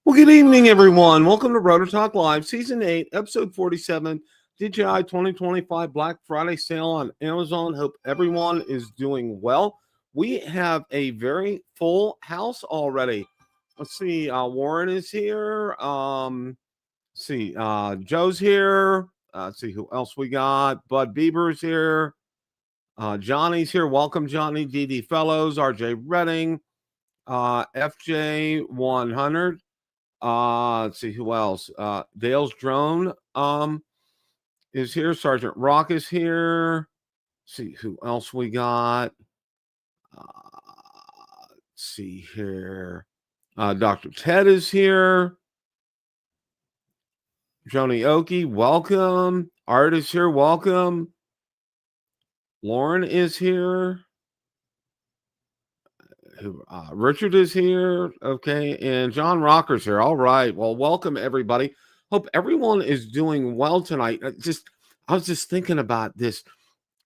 Well, good evening, everyone. Welcome to Rotor Talk Live, Season 8, Episode 47, DJI 2025 Black Friday sale on Amazon. Hope everyone is doing well. We have a very full house already. Let's see, Warren is here. Joe's here. Let's see who else we got. Bud Bieber's here. Johnny's here. Welcome, Johnny. DD Fellows, RJ Redding, FJ 100. Let's see who else. Dale's drone is here. Sergeant Rock is here. Let's see who else we got. Let's see here. Dr. Ted is here. Joni Oki, welcome. Art is here, welcome. Lauren is here. Richard is here, okay, and John Rocker's here. All right, well, welcome everybody. Hope everyone is doing well tonight. I was just thinking about this.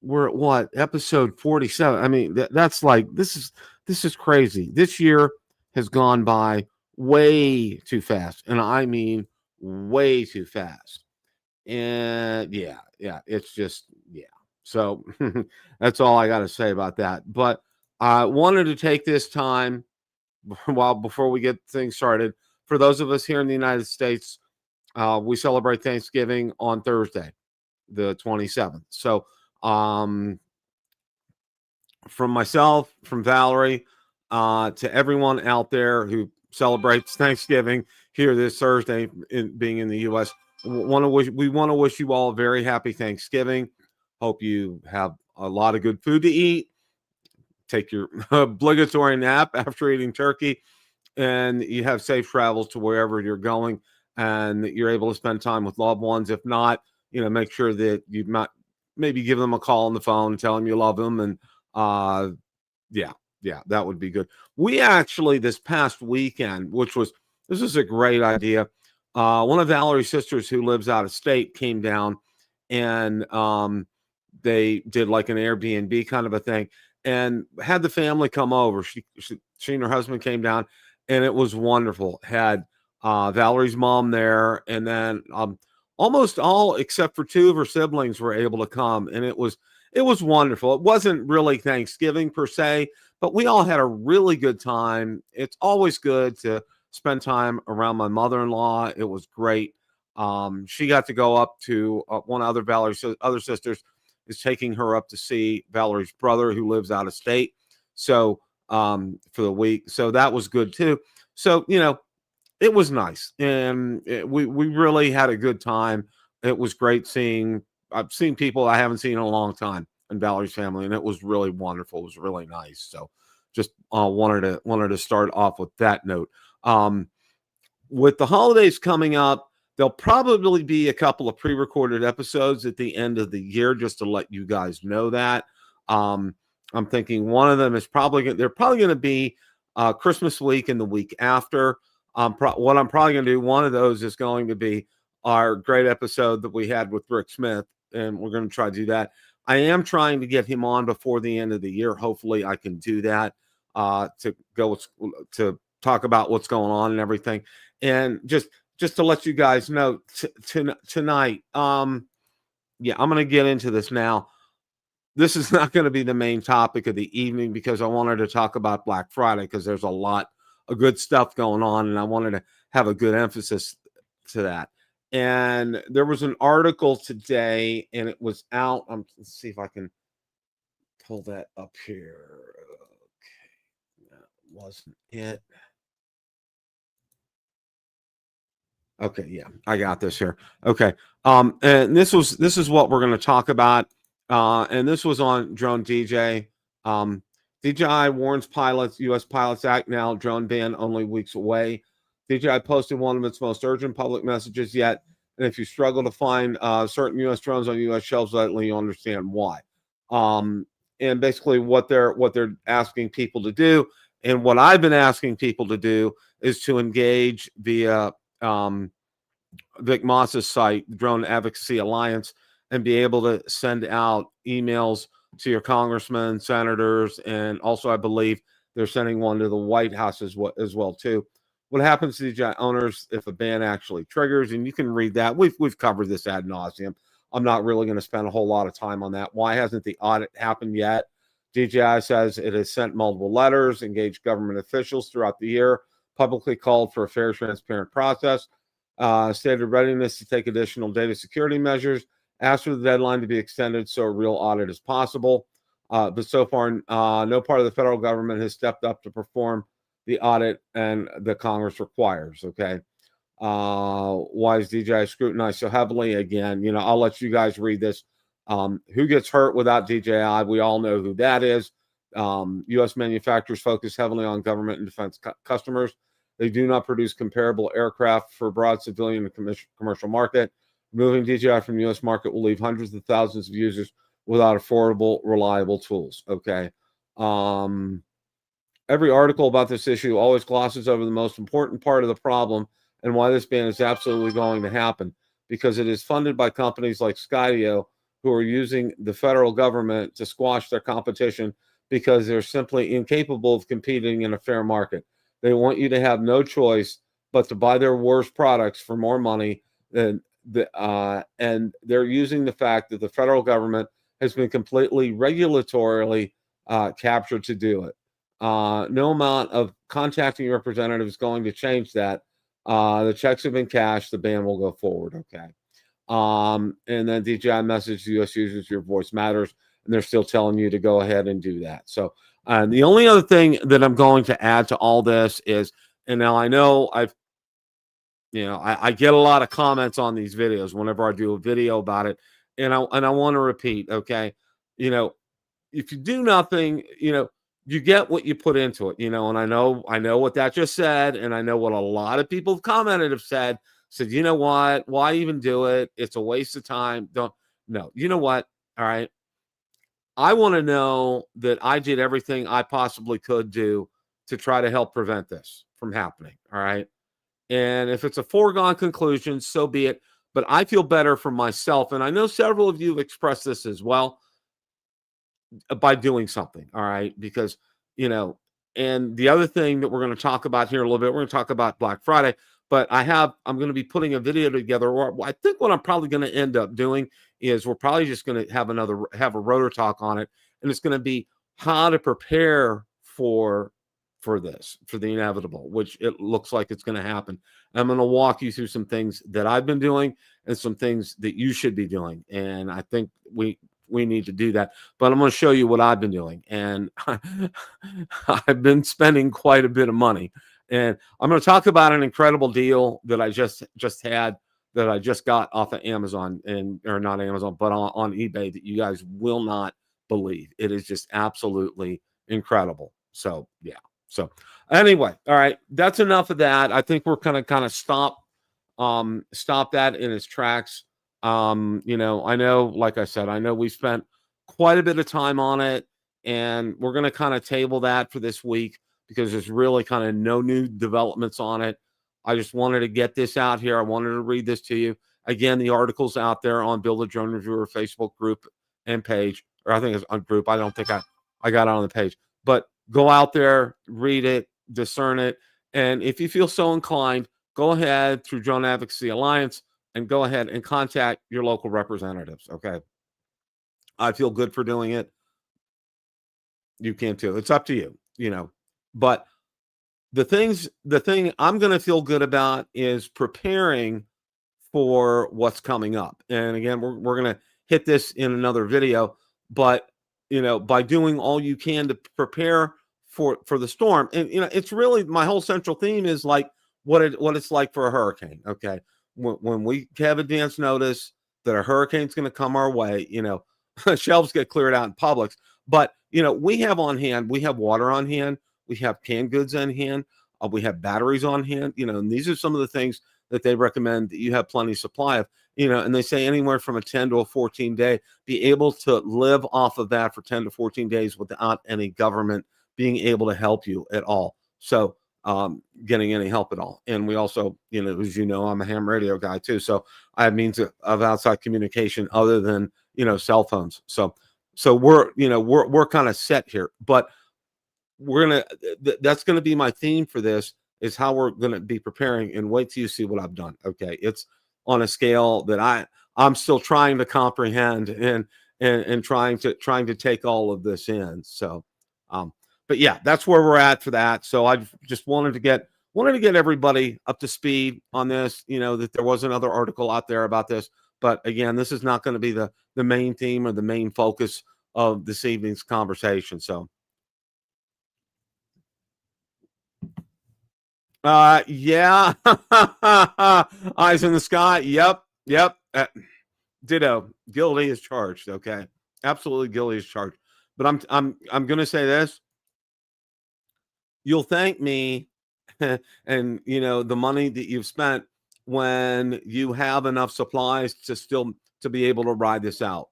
We're at what, episode 47? I mean, that's like this is crazy. This year has gone by way too fast, and I mean way too fast. And yeah, it's just So that's all I got to say about that. But I wanted to take this time before we get things started. For those of us here in the United States, we celebrate Thanksgiving on Thursday, the 27th. So from myself, from Valerie, to everyone out there who celebrates Thanksgiving here this Thursday, being in the U.S., we want to wish you all a very happy Thanksgiving. Hope you have a lot of good food to eat. Take your obligatory nap after eating turkey, and you have safe travels to wherever you're going, and that you're able to spend time with loved ones. If not, make sure that you might maybe give them a call on the phone and tell them you love them. And that would be good. We actually, this past weekend, this is a great idea. One of Valerie's sisters who lives out of state came down, and they did like an Airbnb kind of a thing, and had the family come over. She and her husband came down, and it was wonderful. Had Valerie's mom there, and then almost all except for two of her siblings were able to come, and it was wonderful. It wasn't really Thanksgiving per se, but we all had a really good time. It's always good to spend time around my mother-in-law. It was great. She got to go up to one other Valerie's other sisters is taking her up to see Valerie's brother who lives out of state. So for the week. So that was good too. So, it was nice. And we really had a good time. It was great I've seen people I haven't seen in a long time in Valerie's family, and it was really wonderful. It was really nice. So just wanted to start off with that note. With the holidays coming up, there'll probably be a couple of pre-recorded episodes at the end of the year, just to let you guys know that. I'm thinking one of them is they're probably going to be Christmas week and the week after. What I'm probably going to do, one of those is going to be our great episode that we had with Rick Smith, and we're going to try to do that. I am trying to get him on before the end of the year. Hopefully I can do that to talk about what's going on and everything. And just to let you guys know, tonight, I'm going to get into this now. This is not going to be the main topic of the evening because I wanted to talk about Black Friday because there's a lot of good stuff going on, and I wanted to have a good emphasis to that. And there was an article today, and it was out. Let's see if I can pull that up here. Okay, that wasn't it. Okay, yeah, I got this here. Okay, and this is what we're going to talk about. And this was on Drone DJ. DJI warns pilots, U.S. Pilots Act now, drone ban only weeks away. DJI posted one of its most urgent public messages yet, and if you struggle to find certain U.S. drones on U.S. shelves, lately, you understand why. And basically, what they're asking people to do, and what I've been asking people to do, is to engage via Vic Moss's site, Drone Advocacy Alliance, and be able to send out emails to your congressmen, senators, and also I believe they're sending one to the White House as well too. What happens to DJI owners if a ban actually triggers? And you can read that. We've covered this ad nauseum. I'm not really going to spend a whole lot of time on that. Why hasn't the audit happened yet? DJI says it has sent multiple letters, engaged government officials throughout the year, publicly called for a fair, transparent process, stated readiness to take additional data security measures, asked for the deadline to be extended so a real audit is possible. But so far, no part of the federal government has stepped up to perform the audit and the Congress requires. Okay. Why is DJI scrutinized so heavily? Again, I'll let you guys read this. Who gets hurt without DJI? We all know who that is. U.S. manufacturers focus heavily on government and defense customers. They do not produce comparable aircraft for broad civilian and commercial market. Removing DJI from the U.S. market will leave hundreds of thousands of users without affordable, reliable tools. Okay. Every article about this issue always glosses over the most important part of the problem and why this ban is absolutely going to happen, because it is funded by companies like Skydio, who are using the federal government to squash their competition because they're simply incapable of competing in a fair market. They want you to have no choice but to buy their worst products for more money than and they're using the fact that the federal government has been completely regulatorily captured to do it. No amount of contacting representatives is going to change that. The checks have been cashed. The ban will go forward. Okay. And then DJI message to U.S. users, your voice matters. And they're still telling you to go ahead and do that. So the only other thing that I'm going to add to all this is, and now I know I get a lot of comments on these videos whenever I do a video about it. And I want to repeat, okay, if you do nothing, you get what you put into it, and I know what that just said. And I know what a lot of people have commented have said, you know what, why even do it? It's a waste of time. No, you know what? All right. I want to know that I did everything I possibly could do to try to help prevent this from happening. All right. And if it's a foregone conclusion, so be it. But I feel better for myself. And I know several of you have expressed this as well, by doing something. All right. Because, and the other thing that we're going to talk about here a little bit, we're going to talk about Black Friday, but I'm going to be putting a video together, or I think what I'm probably going to end up doing is we're probably just going to have a Rotor talk on it. And it's going to be how to prepare for the inevitable, which it looks like it's going to happen. I'm going to walk you through some things that I've been doing and some things that you should be doing. And I think we need to do that, but I'm going to show you what I've been doing. And I've been spending quite a bit of money, and I'm going to talk about an incredible deal that I just had, that I just got off of Amazon, or not Amazon, but on eBay, that you guys will not believe. It is just absolutely incredible. So yeah. So anyway, all right, that's enough of that. I think we're going to kind of stop that in its tracks. I know, like I said, I know we spent quite a bit of time on it, and we're going to kind of table that for this week because there's really kind of no new developments on it. I just wanted to get this out here. I wanted to read this to you. Again, the article's out there on Build a Drone Reviewer Facebook group and page, or I think it's on group. I don't think I got it on the page, but go out there, read it, discern it. And if you feel so inclined, go ahead through Drone Advocacy Alliance and go ahead and contact your local representatives. Okay. I feel good for doing it. You can too. It's up to you, but the thing I'm going to feel good about is preparing for what's coming up. And again, we're going to hit this in another video, but by doing all you can to prepare for the storm. And it's really, my whole central theme is like what it's like for a hurricane. Okay. When we have advance notice that a hurricane's going to come our way, shelves get cleared out in Publix, but we have on hand, we have water on hand, we have canned goods on hand. We have batteries on hand, and these are some of the things that they recommend that you have plenty of supply of, and they say anywhere from a 10 to a 14 day, be able to live off of that for 10 to 14 days without any government being able to help you at all. So getting any help at all. And we also, as I'm a ham radio guy too. So I have means of outside communication other than, cell phones. So we're kind of set here, but that's going to be my theme for this, is how we're going to be preparing, and wait till you see what I've done. Okay. It's on a scale that I'm still trying to comprehend and trying to take all of this in. So, but yeah, that's where we're at for that. So I just wanted to get everybody up to speed on this, that there was another article out there about this, but again, this is not going to be the main theme or the main focus of this evening's conversation. So, yeah. Eyes in the sky. Yep. Ditto. Guilty is charged. Okay. Absolutely guilty is charged. But I'm going to say this. You'll thank me and the money that you've spent when you have enough supplies to be able to ride this out.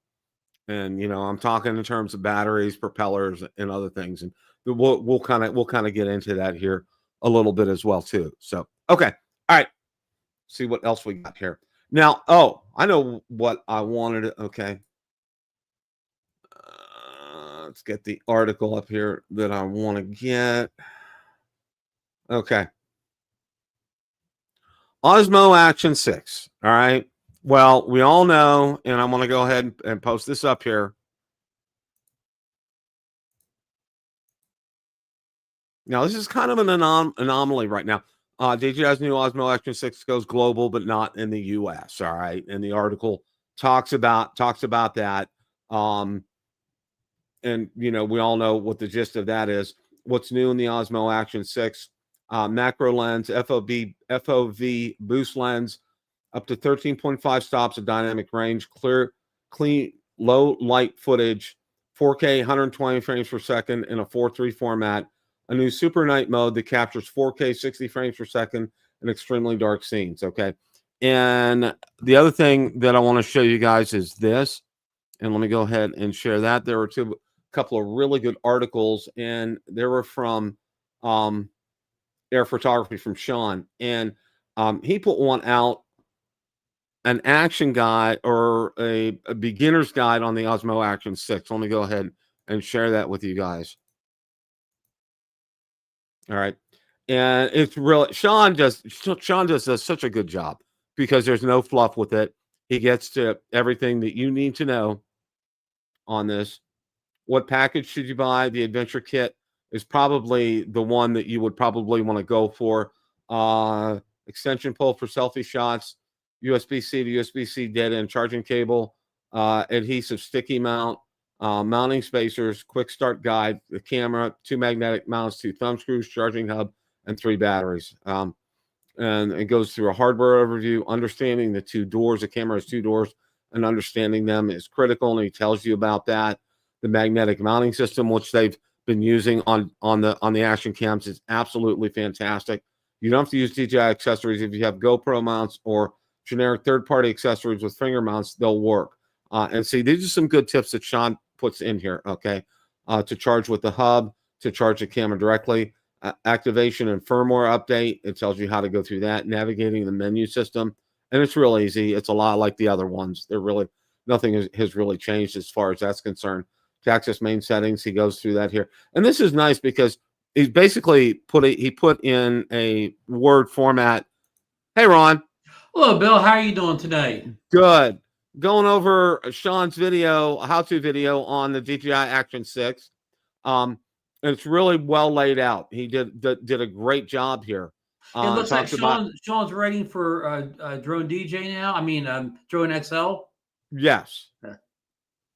And I'm talking in terms of batteries, propellers, and other things. And we'll kind of get into that here a little bit as well too. So okay. All right. See what else we got here. Now, I know what I wanted. Okay. Let's get the article up here that I want to get. Okay. Osmo Action 6. All right. Well, we all know, and I'm going to go ahead and post this up here. Now, this is kind of an anomaly right now. DJI's new Osmo Action 6 goes global, but not in the US. All right. And the article talks about that. And, we all know what the gist of that is. What's new in the Osmo Action 6? Macro lens, FOV boost lens, up to 13.5 stops of dynamic range, clear, clean, low light footage, 4K 120 frames per second in a 4:3 format, a new super night mode that captures 4K 60 frames per second in extremely dark scenes. Okay. And the other thing that I want to show you guys is this. And let me go ahead and share that. There were a couple of really good articles, and they were from Air Photography from Sean. And he put one out, an action guide or a beginner's guide on the Osmo Action 6. Let me go ahead and share that with you guys. All right. And it's really, Sean does such a good job because there's no fluff with it. He gets to everything that you need to know on this. What package should you buy? The adventure kit is probably the one that you would probably want to go for. Extension pole for selfie shots, USB-C to USB-C dead end charging cable, adhesive sticky mount, mounting spacers, quick start guide, the camera, 2 magnetic mounts, 2 thumb screws, charging hub, and 3 batteries. And it goes through a hardware overview. Understanding the 2 doors, the camera has 2 doors, and understanding them is critical. And he tells you about that. The magnetic mounting system, which they've been using on the action cams, is absolutely fantastic. You don't have to use DJI accessories. If you have GoPro mounts or generic third-party accessories with finger mounts, they'll work. And see, these are some good tips that Sean puts in here, okay? To charge with the hub, to charge the camera directly, activation and firmware update. It tells you how to go through that, navigating the menu system. And it's real easy. It's a lot like the other ones. Nothing has really changed as far as that's concerned. To access main settings, he goes through that here. And this is nice because he basically put in a Word format. Hey, Ron. Hello, Bill. How are you doing today? Good. Going over Sean's video, how-to video on the DJI Action 6. It's really well laid out. He did a great job here. It looks like Sean's rating for Drone DJ now. I mean, Drone XL. Yes.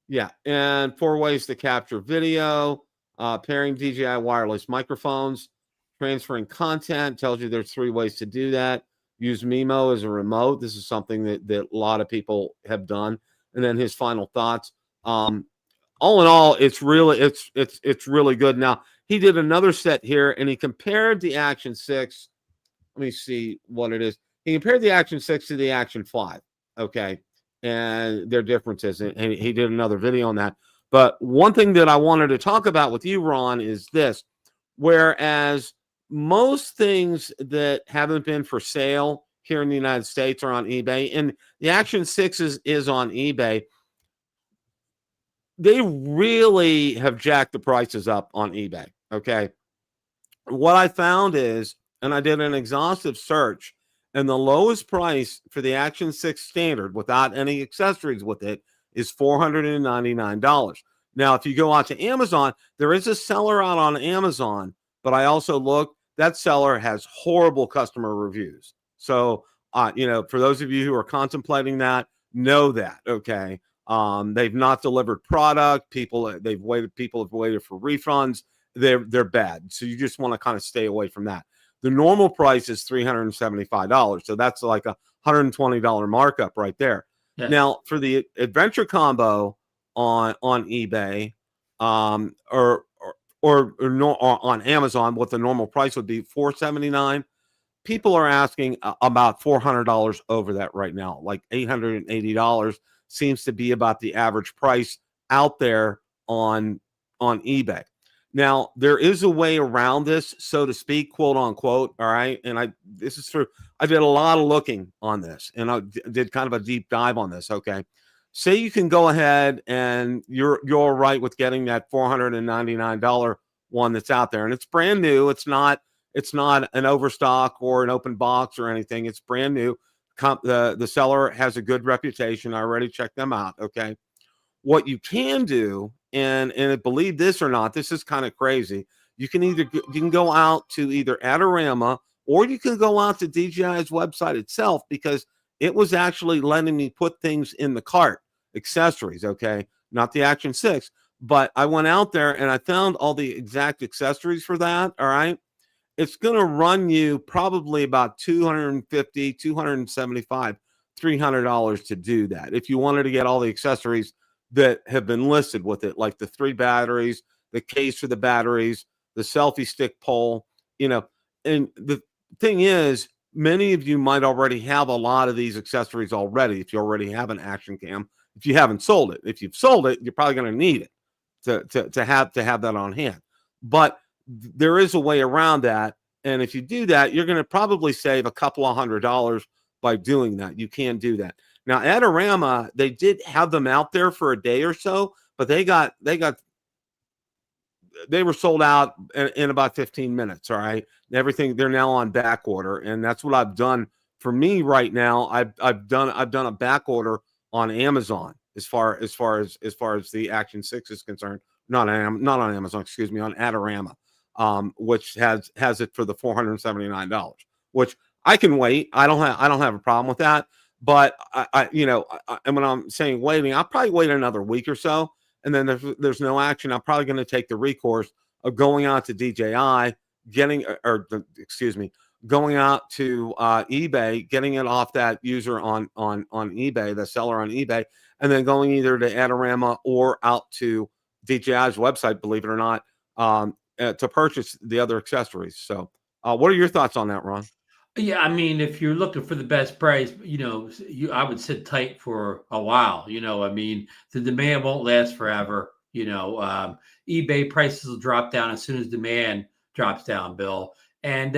Yeah. And 4 ways to capture video, pairing DJI wireless microphones, transferring content, tells you there's 3 ways to do that. Use Mimo as a remote. This is something that a lot of people have done. And then his final thoughts. All in all, it's really good. Now, he did another set here, and he compared the Action 6. Let me see what it is. He compared the Action 6 to the Action 5, okay, and their differences, and he did another video on that. But one thing that I wanted to talk about with you, Ron, is this. Whereas most things that haven't been for sale here in the United States are on eBay, and the Action 6 is on eBay, they really have jacked the prices up on eBay, okay? What I found is, and I did an exhaustive search, and the lowest price for the Action 6 Standard without any accessories with it is $499. Now, if you go out to Amazon, there is a seller out on Amazon, but I also looked, that seller has horrible customer reviews. So, for those of you who are contemplating that, know that, okay? They've not delivered product. People have waited for refunds. They're bad. So you just want to kind of stay away from that. The normal price is $375. So that's like a $120 markup right there. Yes. Now for the adventure combo on eBay, or on Amazon, what the normal price would be, $479. People are asking about $400 over that right now. Like $880 seems to be about the average price out there on eBay. Now, there is a way around this, so to speak, quote unquote. All right. And this is true. I did a lot of looking on this, and I did kind of a deep dive on this. Okay. Say you can go ahead and you're all right with getting that $499 one that's out there, and it's brand new. It's not an overstock or an open box or anything. It's brand new. The seller has a good reputation. I already checked them out. Okay. What you can do, and believe this or not, this is kind of crazy. You can go out to either Adorama, or you can go out to DJI's website itself, because it was actually letting me put things in the cart, accessories, okay, not the Action 6, but I went out there and I found all the exact accessories for that. All right. It's going to run you probably about $250, $275, $300 to do that. If you wanted to get all the accessories that have been listed with it, like the 3 batteries, the case for the batteries, the selfie stick pole, and the thing is, many of you might already have a lot of these accessories already. If you already have an Action Cam, if you haven't sold it, if you've sold it, you're probably going to need it to have that on hand. But there is a way around that. And if you do that, you're going to probably save a couple of $100 by doing that. You can do that. Now, Adorama, they did have them out there for a day or so, but they were sold out in about 15 minutes. All right. Everything, they're now on back order. And that's what I've done for me right now. I've done a back order on Amazon as far as the Action 6 is concerned. Not on Amazon, excuse me, on Adorama, which has it for the $479, which I can wait. I don't have a problem with that. But and when I'm saying waiting, I'll probably wait another week or so. And then there's no action. I'm probably going to take the recourse of going out to DJI, going out to eBay, getting it off that user on eBay, the seller on eBay, and then going either to Adorama or out to DJI's website, believe it or not, to purchase the other accessories. So what are your thoughts on that, Ron? Yeah, I mean, if you're looking for the best price, I would sit tight for a while. I mean, the demand won't last forever. eBay prices will drop down as soon as demand drops down, Bill. And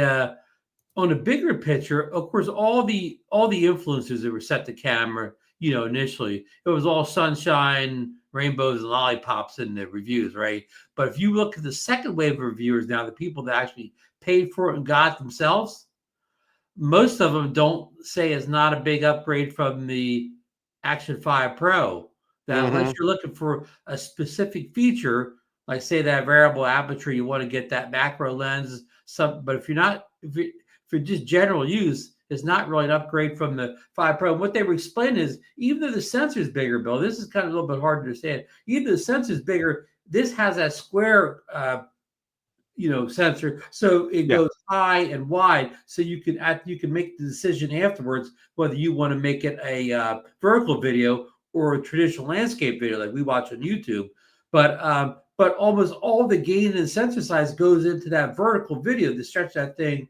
on a bigger picture, of course, all the influencers that were set to camera, initially, it was all sunshine, rainbows, and lollipops in the reviews, right? But if you look at the second wave of reviewers now, the people that actually paid for it and got it themselves, most of them don't say it's not a big upgrade from the Action 5 Pro. That unless you're looking for a specific feature, like say that variable aperture, you want to get that macro lens. But if you're just general use, it's not really an upgrade from the 5 Pro. And what they were explaining is, even though the sensor is bigger, Bill, this is kind of a little bit hard to understand. Even though the sensor is bigger, this has that square sensor, so it goes high and wide, so you can make the decision afterwards whether you want to make it a vertical video or a traditional landscape video like we watch on YouTube. But but almost all the gain in sensor size goes into that vertical video to stretch that thing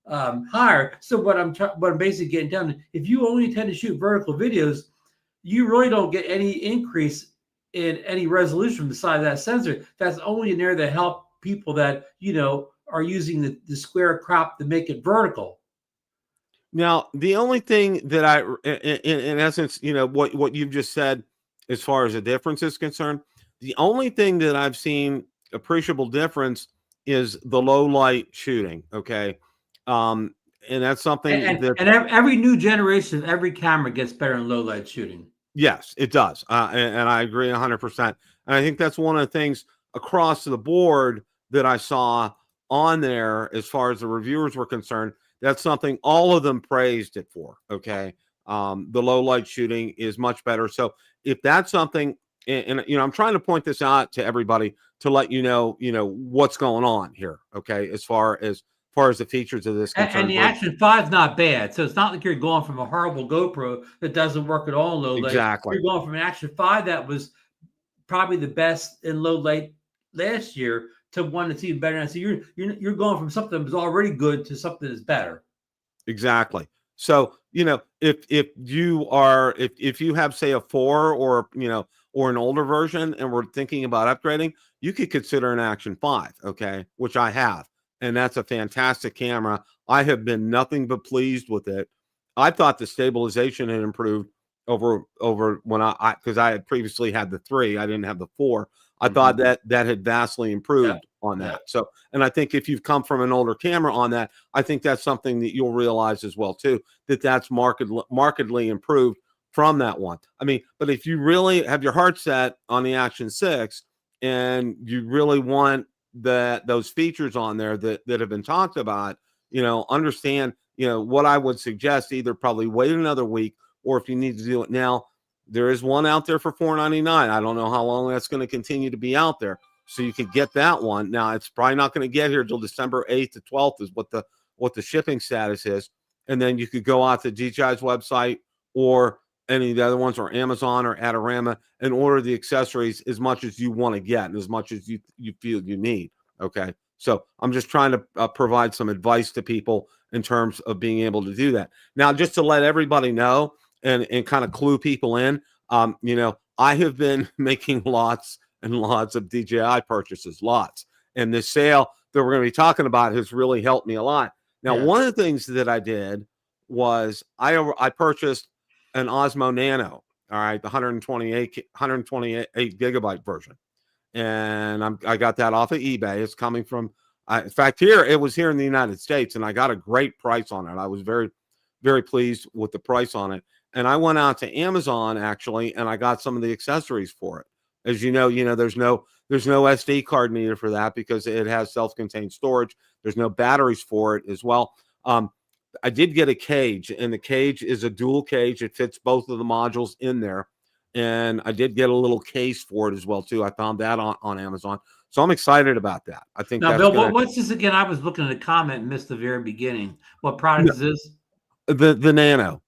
higher. So what I'm basically getting down to, if you only tend to shoot vertical videos, you really don't get any increase in any resolution beside that sensor. That's only in there to help people that, are using the square crop to make it vertical. Now, the only thing that in essence, what you've just said, as far as the difference is concerned, the only thing that I've seen appreciable difference is the low light shooting. Okay, and that's something that And every new generation, every camera gets better in low light shooting. yes, it does, and I agree 100%. And I think that's one of the things across the board that I saw on there as far as the reviewers were concerned. That's something all of them praised it for. Okay, the low light shooting is much better. So if that's something, and I'm trying to point this out to everybody to let you know what's going on here. Okay, as far as the features of this And concerned. the Action 5 is not bad. So it's not like you're going from a horrible GoPro that doesn't work at all in low light. Exactly. You're going from an Action 5 that was probably the best in low light last year to one that's even better. So you're going from something that was already good to something that's better. Exactly. So, if you have, say, a 4 or or an older version and we're thinking about upgrading, you could consider an Action 5, okay, which I have. And that's a fantastic camera. I have been nothing but pleased with it. I thought the stabilization had improved over when because I had previously had the 3, I didn't have the 4. I thought that had vastly improved on that. So, and I think if you've come from an older camera on that, I think that's something that you'll realize as well too, that's markedly improved from that one. I mean, but if you really have your heart set on the Action 6 and you really want those features on there that have been talked about, understand, what I would suggest, either probably wait another week, or if you need to do it now, there is one out there for $499. I don't know how long that's going to continue to be out there. So you can get that one. Now it's probably not going to get here till December 8th to 12th is what the shipping status is. And then you could go out to DJI's website or any of the other ones, or Amazon or Adorama, and order the accessories as much as you want to get and as much as you feel you need. Okay. So I'm just trying to provide some advice to people in terms of being able to do that. Now, just to let everybody know and kind of clue people in, I have been making lots and lots of DJI purchases, lots. And this sale that we're going to be talking about has really helped me a lot. Now, one of the things that I did was I purchased an Osmo Nano, all right, the 128 gigabyte version. And I got that off of eBay. It's coming from, in fact, it was here in the United States, and I got a great price on it. I was very, very pleased with the price on it. And I went out to Amazon actually, and I got some of the accessories for it. As you know, there's no SD card needed for that because it has self-contained storage. There's no batteries for it as well. I did get a cage, and the cage is a dual cage. It fits both of the modules in there. And I did get a little case for it as well too. I found that on Amazon. So I'm excited about that. I think now, that's Bill, what's this again? I was looking at a comment and missed the very beginning. What product is this? The Nano.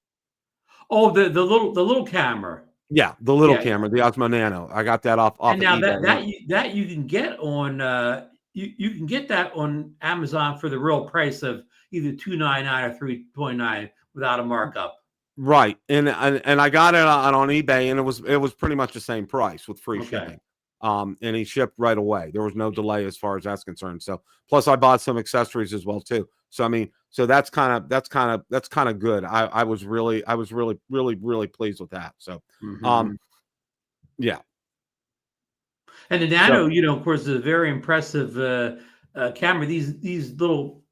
Oh, the little camera. Yeah, the little camera, the Osmo Nano. I got that off And now of eBay. that you can get on you can get that on Amazon for the real price of either $299 or $329 without a markup. Right, and I got it on eBay, and it was pretty much the same price with free shipping. And he shipped right away. There was no delay as far as that's concerned. So plus I bought some accessories as well too. So I mean, so that's kind of good. I was really pleased with that. So yeah. And the Nano, of course, is a very impressive camera. These little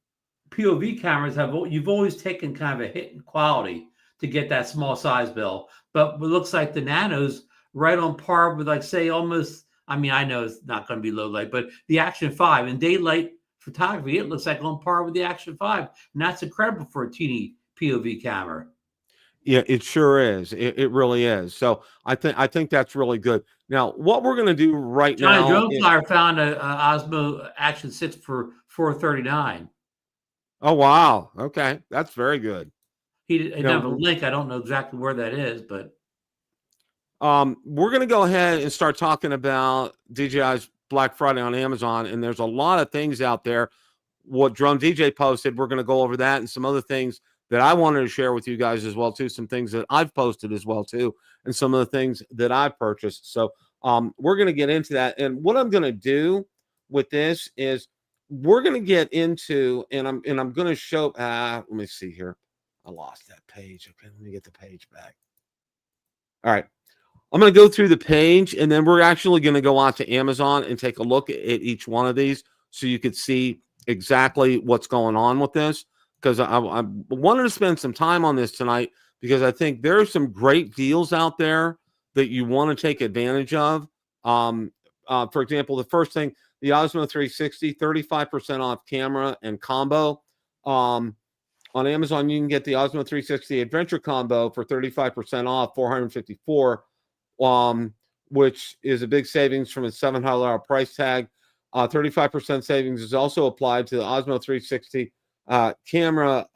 POV cameras you've always taken kind of a hit in quality to get that small size, Bill. But it looks like the Nano's right on par with, like, say, almost. I mean, I know it's not going to be low light, but the Action 5 in daylight photography, it looks like on par with the Action 5, and that's incredible for a teeny POV camera. Yeah, it sure is. It really is. So I think that's really good. Now, what we're going to do right now, Johnny Droneflyer found a Osmo Action 6 for $439. Oh wow! Okay, that's very good. He didn't have a link. I don't know exactly where that is, but we're going to go ahead and start talking about DJI's Black Friday on Amazon, and there's a lot of things out there. What Drone DJ posted, we're going to go over that and some other things that I wanted to share with you guys as well too. Some things that I've posted as well too, and some of the things that I've purchased. So we're going to get into that. And what I'm going to do with this is we're going to get into, and I'm going to show. Let me see here. I lost that page. Okay, let me get the page back. All right. I'm going to go through the page, and then we're actually going to go on to Amazon and take a look at each one of these so you could see exactly what's going on with this, because I wanted to spend some time on this tonight because I think there are some great deals out there that you want to take advantage of. For example, the first thing, the Osmo 360, 35% off camera and combo. On Amazon, you can get the Osmo 360 Adventure Combo for 35% off, $454. Which is a big savings from a $700 price tag. 35% savings is also applied to the Osmo 360 camera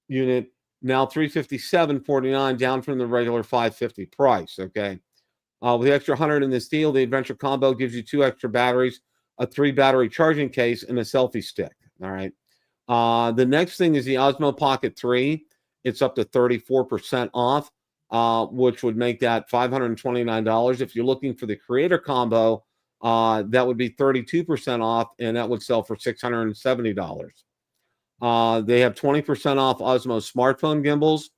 unit, now $357.49, down from the regular $550 price. Okay, with the extra 100 in this deal, the Adventure Combo gives you 2 extra batteries, a 3-battery charging case, and a selfie stick. All right. The next thing is the Osmo Pocket 3. It's up to 34% off. Which would make that $529. If you're looking for the creator combo, that would be 32% off, and that would sell for $670. They have 20% off Osmo smartphone gimbals.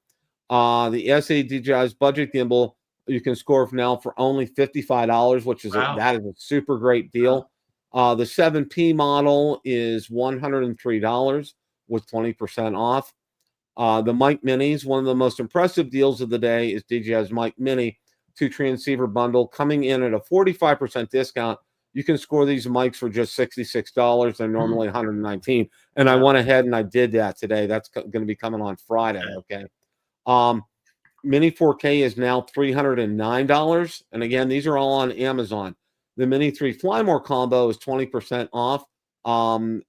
The DJI's budget gimbal you can score now for only $55, which is that is a super great deal. The 7P model is $103 with 20% off. The Mic Minis, one of the most impressive deals of the day is DJI's Mic Mini 2 transceiver bundle, coming in at a 45% discount. You can score these mics for just $66. They're normally $119. And I went ahead and I did that today. That's going to be coming on Friday. Okay. Mini 4K is now $309. And again, these are all on Amazon. The Mini 3 Fly More combo is 20% off on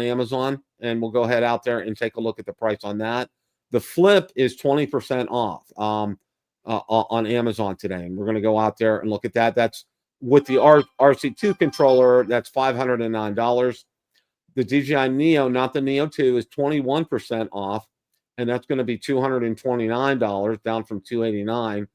Amazon, and we'll go ahead out there and take a look at the price on that. The Flip is 20% off on Amazon today, and we're going to go out there and look at that. That's with the RC2 controller. That's $509. The DJI Neo, not the Neo 2, is 21% off, and that's going to be $229, down from $289.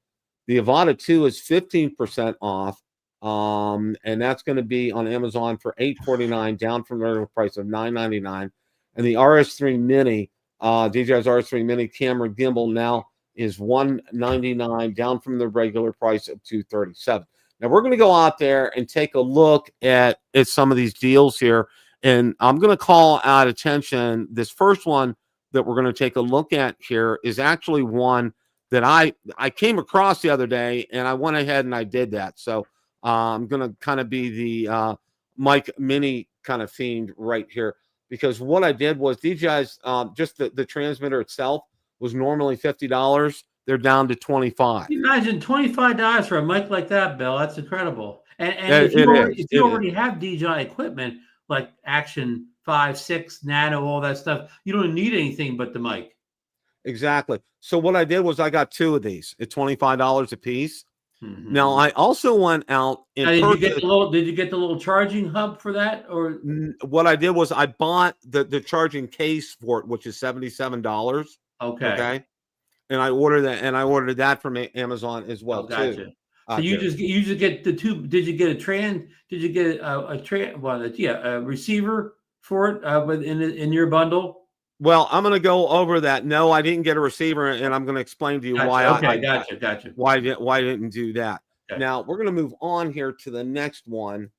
The Avata 2 is 15% off. And that's going to be on Amazon for $849, down from the regular price of $999. And the RS3 Mini, DJI's RS3 Mini camera gimbal now is $199, down from the regular price of $237. Now we're going to go out there and take a look at some of these deals here, and I'm going to call out attention. This first one that we're going to take a look at here is actually one that I came across the other day, and I went ahead and I did that. So I'm going to kind of be the Mic Mini kind of themed right here, because what I did was DJI's just the transmitter itself was normally $50. They're down to $25. Imagine $25 for a mic like that, Bill. That's incredible. And if you already have DJI equipment like Action 5, 6, Nano, all that stuff, you don't need anything but the mic. Exactly. So what I did was I got 2 of these at $25 a piece. Mm-hmm. Now I also went out and did you get the little charging hub for that? Or what I did was I bought the charging case for it, which is $77. Okay. And I ordered that from Amazon as well too. So you just get the 2. Did you get a receiver for it in your bundle? Well, I'm going to go over that. No, I didn't get a receiver, and I'm going to explain to you why. Gotcha. Why I didn't do that. Okay. Now we're going to move on here to the next one.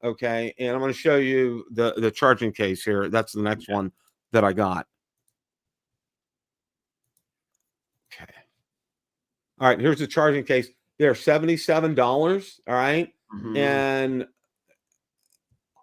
Okay, and I'm going to show you the charging case here. That's the next one that I got. Okay. All right, here's the charging case. They're $77. All right, and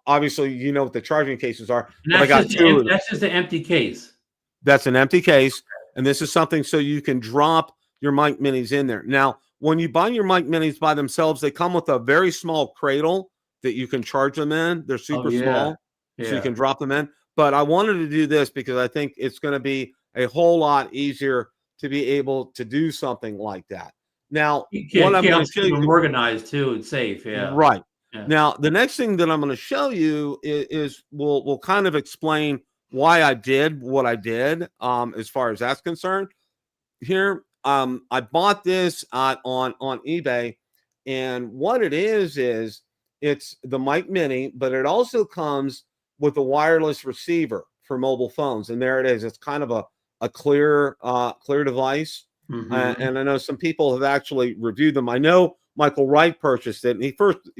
obviously, you know what the charging cases are. But I got 2. That's just an empty case. That's an empty case. And this is something so you can drop your Mic Minis in there. Now, when you buy your Mic Minis by themselves, they come with a very small cradle that you can charge them in. They're super small, so you can drop them in. But I wanted to do this because I think it's going to be a whole lot easier to be able to do something like that. Now, what I'm going to show you, organized too and safe. Yeah. Right. Yeah. Now, the next thing that I'm going to show you is we'll kind of explain why I did what I did as far as that's concerned. Here, I bought this on eBay, and what it is it's the Mic Mini, but it also comes with a wireless receiver for mobile phones, and there it is. It's kind of a clear device, and I know some people have actually reviewed them. I know Michael Wright purchased it, and he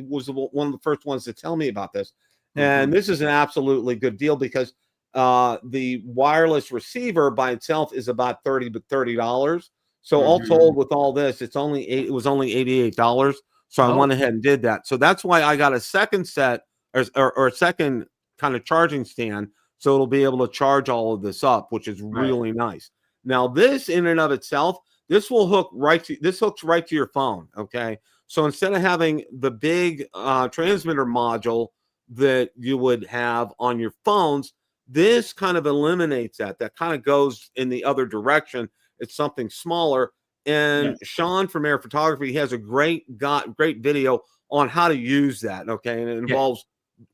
was one of the first ones to tell me about this. And this is an absolutely good deal because the wireless receiver by itself is about $30. So all told, with all this, it was only $88. So I went ahead and did that. So that's why I got a second set or a second kind of charging stand, so it'll be able to charge all of this up, which is really nice. Now, this in and of itself, this hooks right to your phone. Okay. So instead of having the big transmitter module that you would have on your phones, this kind of eliminates that. That kind of goes in the other direction. It's something smaller. And Sean from Air Photography has a great video on how to use that. Okay. And it involves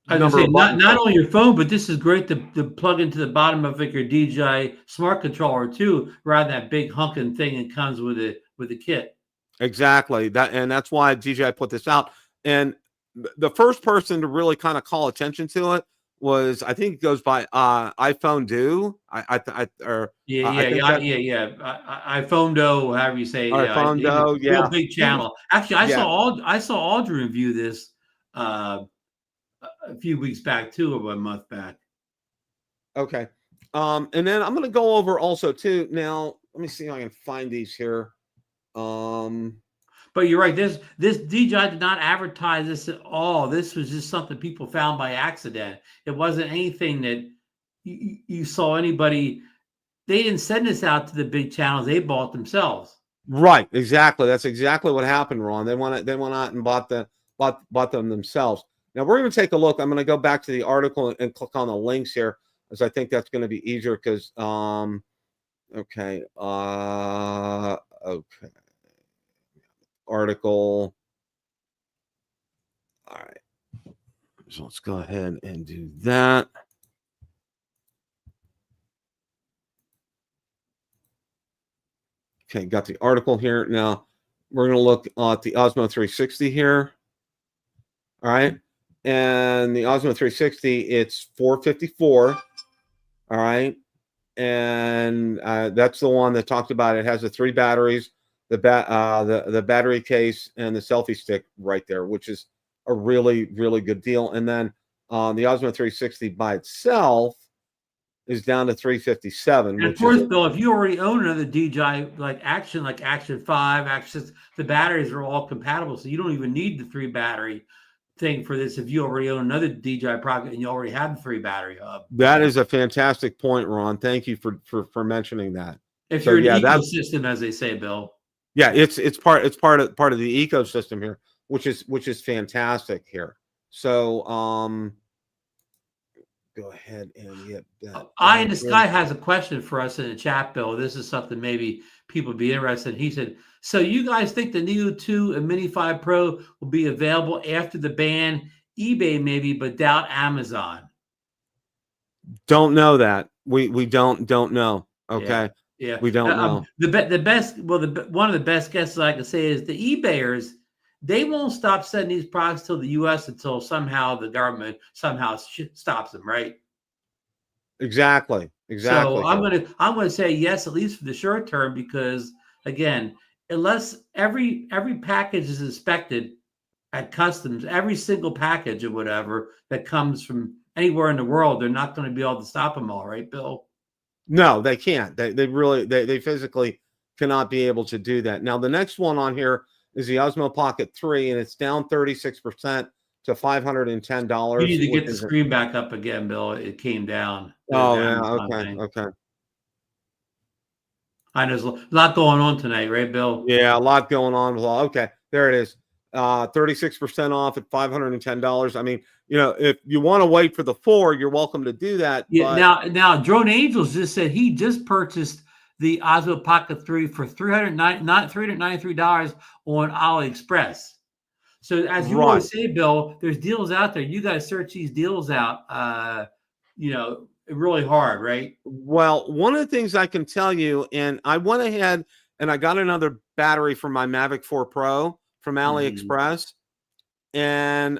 not on your phone, but this is great to plug into the bottom of like your DJI smart controller too, rather than that big hunking thing that comes with the kit. Exactly. That's why DJI put this out. And the first person to really kind of call attention to it was, I think it goes by iPhone Do. iPhone Do, however you say. iPhone Do, real big channel. Actually, I saw Aldrin review this a few weeks back too, or a month back. Okay. And then I'm going to go over also too. Now, let me see if I can find these here. But you're right. This DJI did not advertise this at all. This was just something people found by accident. It wasn't anything that you saw anybody. They didn't send this out to the big channels. They bought themselves. Right. Exactly. That's exactly what happened, Ron. They went out and bought them themselves. Now we're going to take a look. I'm going to go back to the article and click on the links here, as I think that's going to be easier because, okay. Okay. Article. All right. So let's go ahead and do that. Okay, got the article here. Now we're going to look at the Osmo 360 here. All right. And the Osmo 360, it's $454. All right. And that's the one that talked about it has the 3 batteries, the battery case, and the selfie stick right there, which is a really, really good deal. And then the Osmo 360 by itself is down to $357. And of course, Bill, if you already own another DJI like Action 5, Action 6, the batteries are all compatible, so you don't even need the 3 battery thing for this if you already own another DJI product and you already have the 3 battery hub. That is a fantastic point, Ron. Thank you for mentioning that. If you're an ecosystem, as they say, Bill. Yeah, it's part of the ecosystem here, which is fantastic here. So go ahead and get that. Eye in the Sky has a question for us in the chat, Bill. This is something maybe people would be interested in. He said, so you guys think the Neo 2 and Mini 5 Pro will be available after the ban? eBay maybe, but doubt Amazon. Don't know that. We don't know. Okay. Yeah. We don't know. One of the best guesses I can say is the eBayers, they won't stop sending these products to the U.S. until somehow the government stops them, right? Exactly. So I'm gonna say yes, at least for the short term, because again, unless every package is inspected at customs, every single package or whatever that comes from anywhere in the world, they're not going to be able to stop them all, right, Bill? No, they can't. They physically cannot be able to do that. Now the next one on here is the Osmo Pocket 3, and it's down 36% to $510. You need to get the screen back up again, Bill. It came down. Oh yeah, okay. I know there's a lot going on tonight, right, Bill? Yeah, a lot going on. Okay, there it is. 36% off at $510. I mean, if you want to wait for the 4, you're welcome to do that. Yeah. Now, Drone Angels just said he just purchased the Osmo Pocket 3 for $393 on AliExpress. So as you Right. always say, Bill, there's deals out there. You got to search these deals out, really hard, right? Well, one of the things I can tell you, and I went ahead and I got another battery for my Mavic 4 Pro from Mm-hmm. AliExpress, and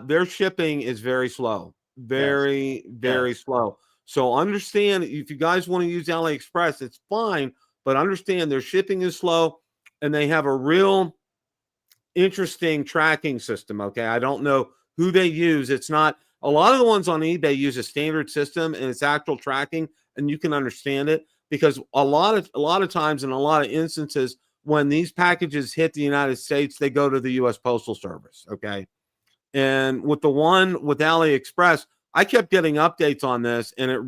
their shipping is very slow, Yes. very, Yes. very slow. So understand, if you guys want to use AliExpress, it's fine, but understand their shipping is slow, and they have a real interesting tracking system. Okay, I don't know who they use. It's not a lot of the ones on eBay use a standard system and it's actual tracking, and you can understand it because a lot of times in a lot of instances when these packages hit the United States, they go to the U.S. Postal Service. Okay, and with the one with AliExpress, I kept getting updates on this, and there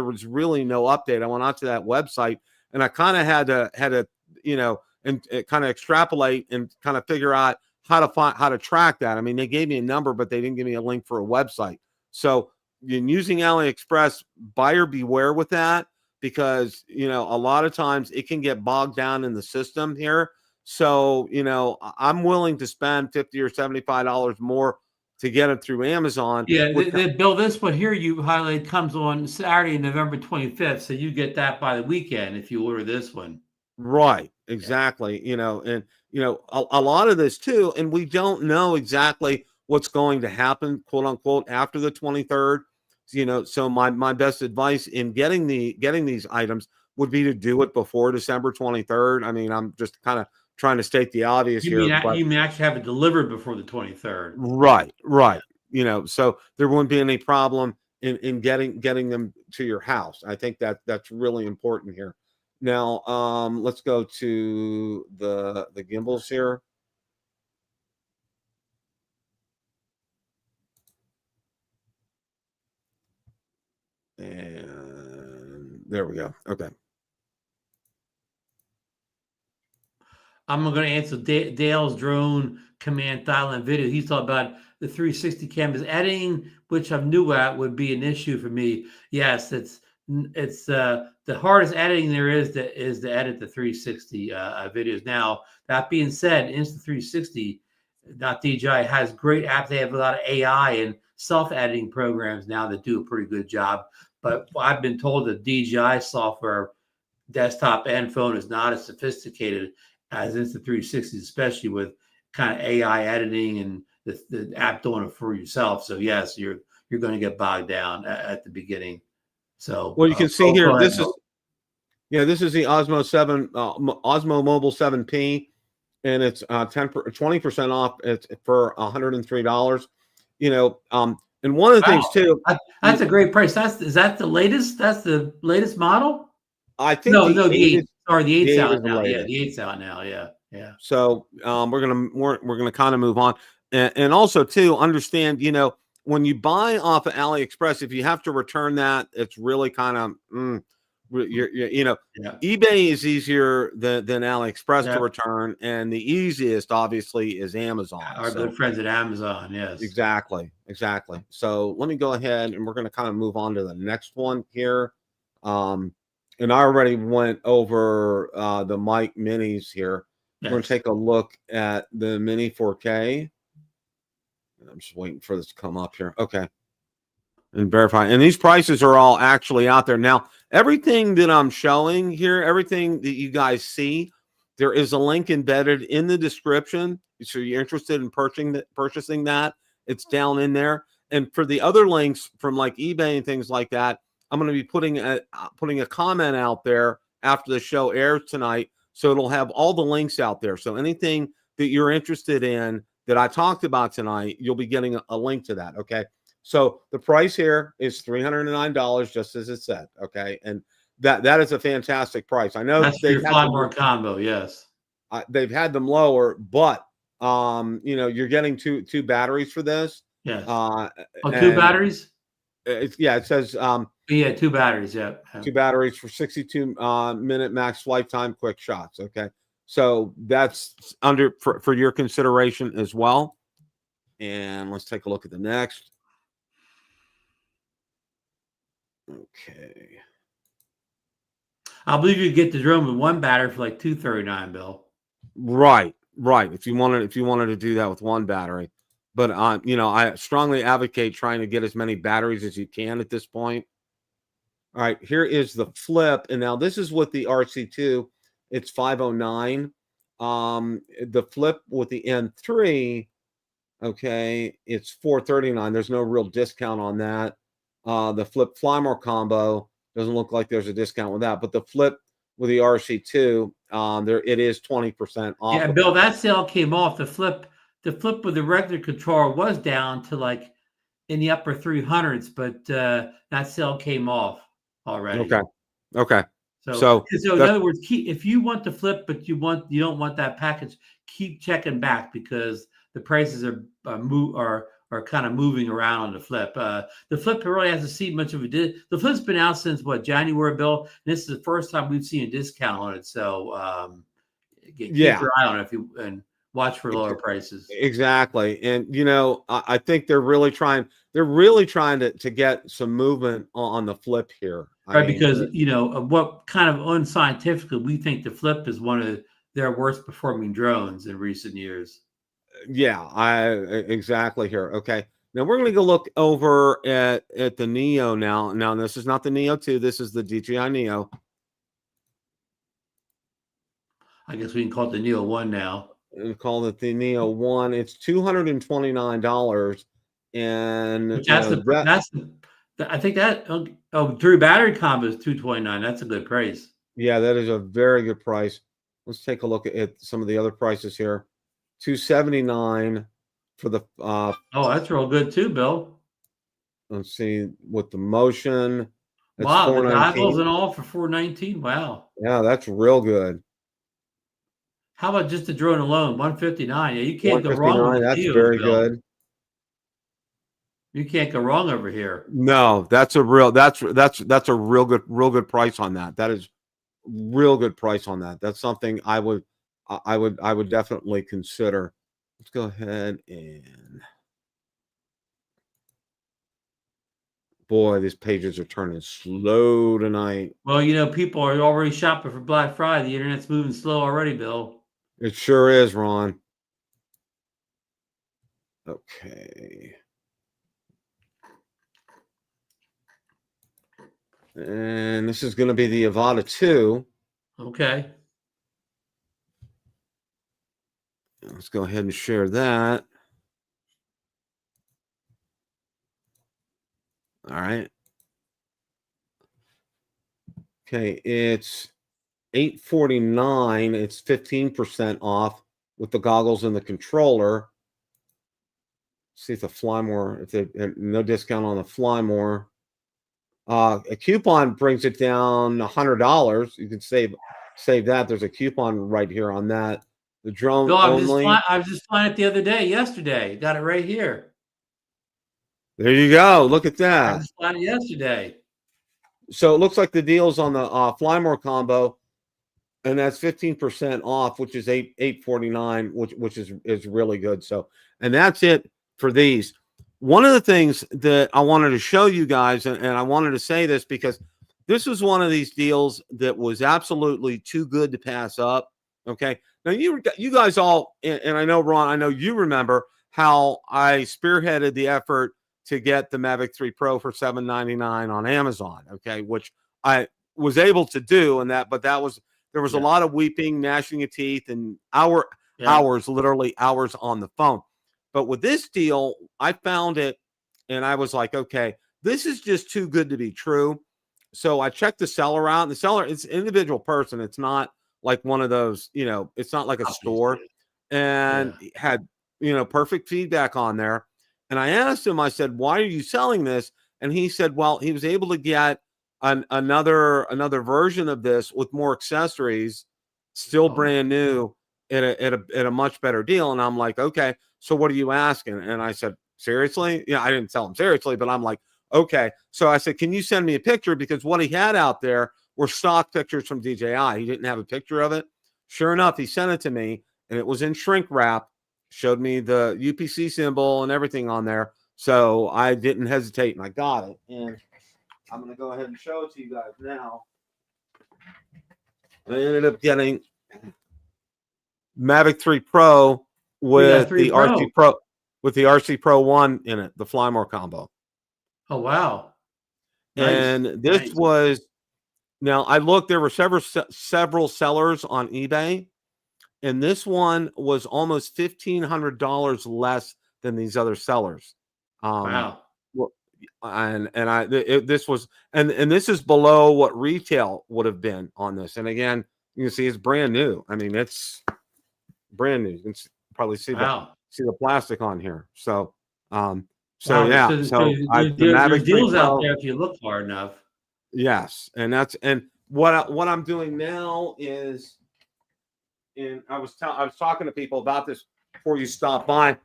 was really no update. I went out to that website, and I kind of had to and kind of extrapolate and kind of figure out how to track that. I mean, they gave me a number, but they didn't give me a link for a website. So in using AliExpress, buyer beware with that because a lot of times it can get bogged down in the system here. So I'm willing to spend $50 or $75 more to get it through Amazon. Yeah, With Bill, this one here you highlight comes on Saturday, November 25th. So you get that by the weekend if you order this one. right, Yeah. exactly. And a lot of this too, and we don't know exactly what's going to happen, quote unquote, after the 23rd. So my best advice in getting these items would be to do it before December 23rd. I mean, I'm just kind of trying to state the obvious here, but You mean actually have it delivered before the 23rd? right, Yeah. right. So there wouldn't be any problem in getting them to your house. I think that's really important here. Now, let's go to the gimbals here. And there we go. Okay. I'm going to answer Dale's drone command dial-in video. He's talking about the 360 cameras editing, which I'm new at, would be an issue for me. Yes, it's the hardest editing there is to edit the 360 videos. Now that being said, Insta360, not DJI, has great apps. They have a lot of AI and self-editing programs now that do a pretty good job. But I've been told that DJI software, desktop and phone, is not as sophisticated as Insta360, especially with kind of AI editing and the app doing it for yourself. So yes, you're going to get bogged down at the beginning. So Well, you can see here. go ahead, This is the Osmo 7 Osmo Mobile 7P, and it's 20% off. It's for $103. And one of the things Wow, too, that's a great price. Is that the latest? That's the latest model? I think No, the no, the 8 eight. is Sorry, the the eight's 8 out is the now. Yeah, latest. the eight's out now. Yeah, yeah. So we're gonna kind of move on, and also too understand. When you buy off of AliExpress, if you have to return that, it's really kind of Yeah. eBay is easier than AliExpress to Yep. return, and the easiest obviously is Amazon. Our good So friends at Amazon. Yes. exactly. So let me go ahead and we're going to kind of move on to the next one here. Um, and I already went over the mic minis here. We're going to Yes. take a look at the Mini 4K. I'm just waiting for this to come up here. Okay. And verify. And these prices are all actually out there. Now, everything that I'm showing here, everything that you guys see, there is a link embedded in the description. So you're interested in purchasing that, it's down in there. And for the other links from like eBay and things like that, I'm going to be putting a comment out there after the show airs tonight. So it'll have all the links out there. So anything that you're interested in that I talked about tonight, you'll be getting a link to that. Okay. So the price here is $309, just as it said. Okay. And that is a fantastic price. I know That's for your fly bar combo. Yes. they've had them lower, but you're getting two batteries for this. Yes. Uh, Oh, two and batteries? it says Yeah, two batteries. Yeah. two batteries for 62 minute max flight time, quick shots. Okay. So that's under for your consideration as well. And let's take a look at the next. Okay. I believe you get the drone with one battery for like $239, Bill. Right. Right. If you wanted to do that with one battery, but I strongly advocate trying to get as many batteries as you can at this point. All right, here is the flip, and now this is with the RC2. It's 509. The flip with the N3, okay, it's 439. There's no real discount on that. The flip Flymore combo doesn't look like there's a discount with that, but the flip with the RC2, there it is 20% off. Yeah, Of Bill, that. that sale came off. The flip with the regular controller was down to like in the upper 300s, but that sale came off already. Okay. Okay. So, So so in that's other words, if you want to flip, but you don't want that package, keep checking back because the prices are kind of moving around on the flip. The flip really hasn't seen much of a the flip's been out since what, January, Bill? And this is the first time we've seen a discount on it. So keep yeah. your eye on it and watch for lower prices. Exactly. And I think they're really trying to get some movement on the flip here. I Right, mean, because of what kind of unscientifically we think the flip is one of their worst performing drones in recent years. yeah, exactly here. Okay. Now we're going to go look over at the Neo now. Now this is not the Neo 2, this is the DJI Neo. I guess we can call it the Neo 1 now. We call it the Neo 1. It's $229, and Which I think that Drew battery combo is 229. That's a good price. yeah, that is a very good price. Let's take a look at some of the other prices here. 279 for the Oh, that's real good too, Bill. let's see, with the motion, it's Wow, the goggles 419. and all for 419. Wow. Yeah, that's real good. How about just the drone alone? 159. Yeah, you can't go wrong with 159, the that's Neos, very Bill. good. You can't go wrong over here. No, that's a real real good price on that. That is real good price on that. That's something I would definitely consider. Let's go ahead and boy, these pages are turning slow tonight. Well, people are already shopping for Black Friday. The internet's moving slow already, Bill. It sure is, Ron. Okay. And this is going to be the Avata 2. Okay. Let's go ahead and share that. All right. Okay, it's $849. It's 15% off with the goggles and the controller. See if the Flymore, if they no discount on the Flymore. A coupon brings it down $100. You can save that. There's a coupon right here on that. The drone Bill, only. I was just flying it the other day, yesterday. Got it right here. There you go. Look at I that. just flying it yesterday. So it looks like the deal's on the Flymore combo, and that's 15% off, which is $849, which is really good. So, and that's it for these. One of the things that I wanted to show you guys, and I wanted to say this because this was one of these deals that was absolutely too good to pass up. Okay. Now you guys all, and I know Ron, I know you remember how I spearheaded the effort to get the Mavic 3 Pro for $799 on Amazon. Okay, which I was able to do, but there was a lot of weeping, gnashing of teeth, and literally hours on the phone. But with this deal, I found it, and I was like, okay, this is just too good to be true. So I checked the seller out. And the seller, it's an individual person. It's not like one of those, it's not like a store, and had, perfect feedback on there. And I asked him, I said, why are you selling this? And he said, well, he was able to get another version of this with more accessories, still brand new at a much better deal. And I'm like, okay, so what are you asking? And I said, seriously? Yeah, I didn't tell him seriously, but I'm like, okay. So I said, can you send me a picture? Because what he had out there were stock pictures from DJI. He didn't have a picture of it. Sure enough, he sent it to me, and it was in shrink wrap, showed me the UPC symbol and everything on there. So I didn't hesitate, and I got it. And I'm going to go ahead and show it to you guys now. I ended up getting Mavic 3 Pro We got with 3 the Pro. RC Pro with the RC Pro 1 in it, the fly more combo. Oh, wow. Nice. And this Nice. was, now I looked, there were several sellers on eBay, and this one was almost $1,500 less than these other sellers. Wow. Well, this was, and this is below what retail would have been on this. And again, you can see it's brand new. I mean, it's brand new. You can probably see Wow. the plastic on here. So, Wow. yeah. So So the there's Mavic 3 deals out Pro, there if you look hard enough. yes, and what I'm doing now is, and I was talking to people about this before you stop by.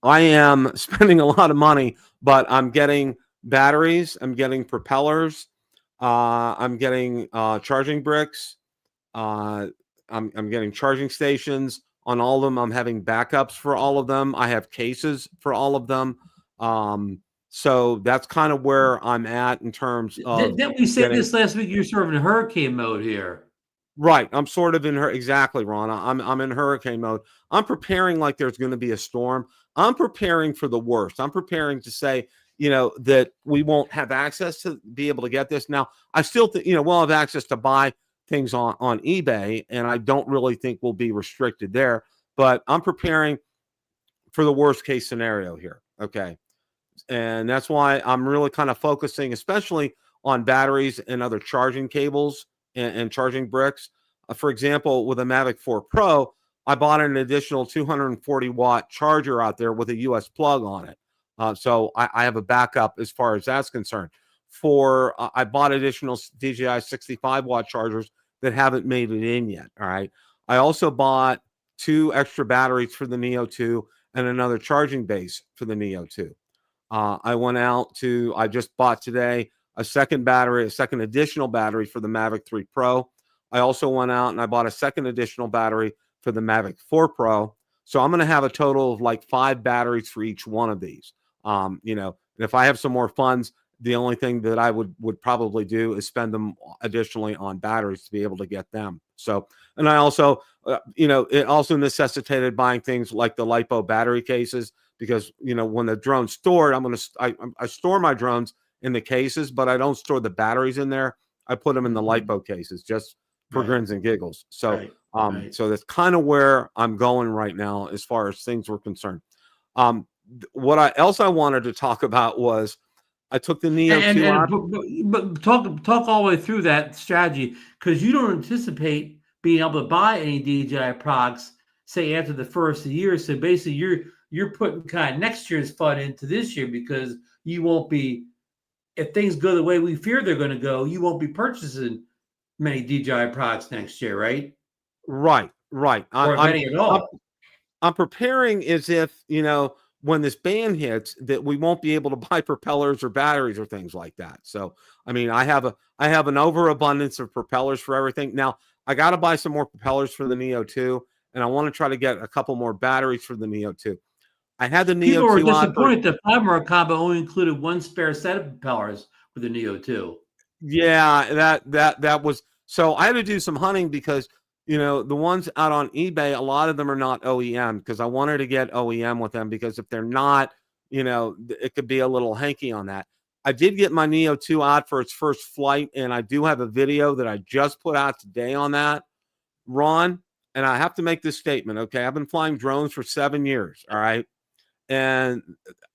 I am spending a lot of money, but I'm getting batteries, I'm getting propellers, I'm getting charging bricks, I'm getting charging stations on all of them. I'm having backups for all of them. I have cases for all of them. So that's kind of where I'm at in terms of Didn't we say getting. this last week? You're sort of in hurricane mode here. Right. I'm sort of in her, exactly, Ron. I'm in hurricane mode. I'm preparing like there's going to be a storm. I'm preparing for the worst. I'm preparing to say, that we won't have access to be able to get this. Now, I still think, we'll have access to buy things on eBay, and I don't really think we'll be restricted there. But I'm preparing for the worst case scenario here. Okay. And that's why I'm really kind of focusing, especially on batteries and other charging cables and charging bricks. For example, with a Mavic 4 Pro, I bought an additional 240 watt charger out there with a US plug on it. So I have a backup as far as that's concerned. I bought additional DJI 65 watt chargers that haven't made it in yet. All right. I also bought 2 extra batteries for the Neo 2 and another charging base for the Neo 2. I just bought today a second additional battery for the Mavic 3 Pro. I also went out and I bought a second additional battery for the Mavic 4 Pro. So I'm going to have a total of like 5 batteries for each one of these. If I have some more funds, the only thing that I would probably do is spend them additionally on batteries to be able to get them. So, and I also, it also necessitated buying things like the LiPo battery cases, because when the drone's stored, I store my drones in the cases, but I don't store the batteries in there. I put them in the LiPo cases just for grins and giggles. So so that's kind of where I'm going right now as far as things were concerned. What else I wanted to talk about was I took the Neo 2 out. But talk all the way through that strategy, because you don't anticipate being able to buy any DJI products, say, after the first of the year. So basically you're putting kind of next year's fund into this year, because you won't be, if things go the way we fear they're going to go, you won't be purchasing many DJI products next year, right? Right. Or if any at all. I'm preparing as if, when this ban hits, that we won't be able to buy propellers or batteries or things like that. So, I mean, I have an overabundance of propellers for everything. Now, I got to buy some more propellers for the Neo 2, and I want to try to get a couple more batteries for the Neo 2. I had the Neo 2. People were disappointed the Flymer combo only included one spare set of propellers for the Neo 2. Yeah, that was, so I had to do some hunting, because the ones out on eBay, a lot of them are not OEM, because I wanted to get OEM with them, because if they're not, it could be a little hanky on that. I did get my Neo 2 out for its first flight, and I do have a video that I just put out today on that, Ron. And I have to make this statement, okay? I've been flying drones for 7 years, all right? And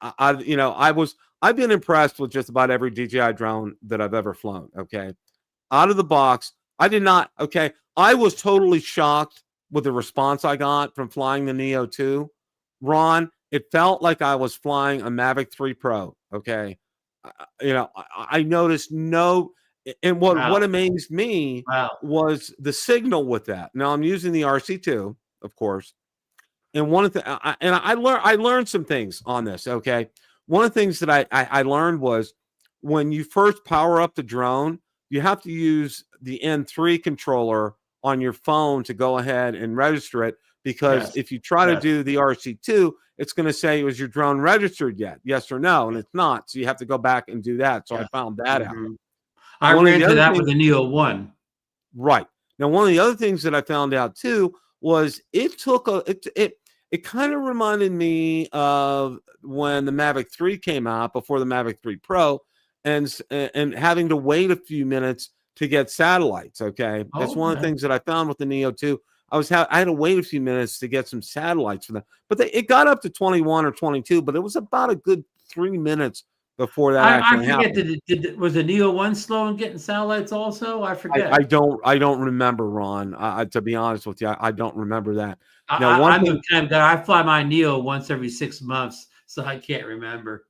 I've been impressed with just about every DJI drone that I've ever flown, okay? Out of the box, I did not, okay? I was totally shocked with the response I got from flying the Neo 2. Ron, it felt like I was flying a Mavic 3 Pro, okay? I noticed no, and what amazed me was the signal with that. Now, I'm using the RC2, of course. And one of the I learned some things on this, okay? One of the things that I learned was, when you first power up the drone, you have to use the N3 controller on your phone to go ahead and register it, because if you try to do the RC2, it's going to say, was your drone registered yet? Yes or no? And it's not. So you have to go back and do that. So I found that out. I ran into that with the Neo 1. Right. Now, one of the other things that I found out too was it took a it kind of reminded me of when the Mavic 3 came out before the Mavic 3 Pro, and having to wait a few minutes to get satellites. Okay, that's Oh, one of the okay. things that I found with the Neo 2. I had to wait a few minutes to get some satellites for them, but it got up to 21 or 22, but it was about a good 3 minutes before that I actually forget. happened. Was the Neo 1 slow in getting satellites also? I I forget. don't remember, Ron. To be honest with you, I don't remember that. Now, one I'm the thing. kind of guy. I fly my Neo once every 6 months, so I can't remember.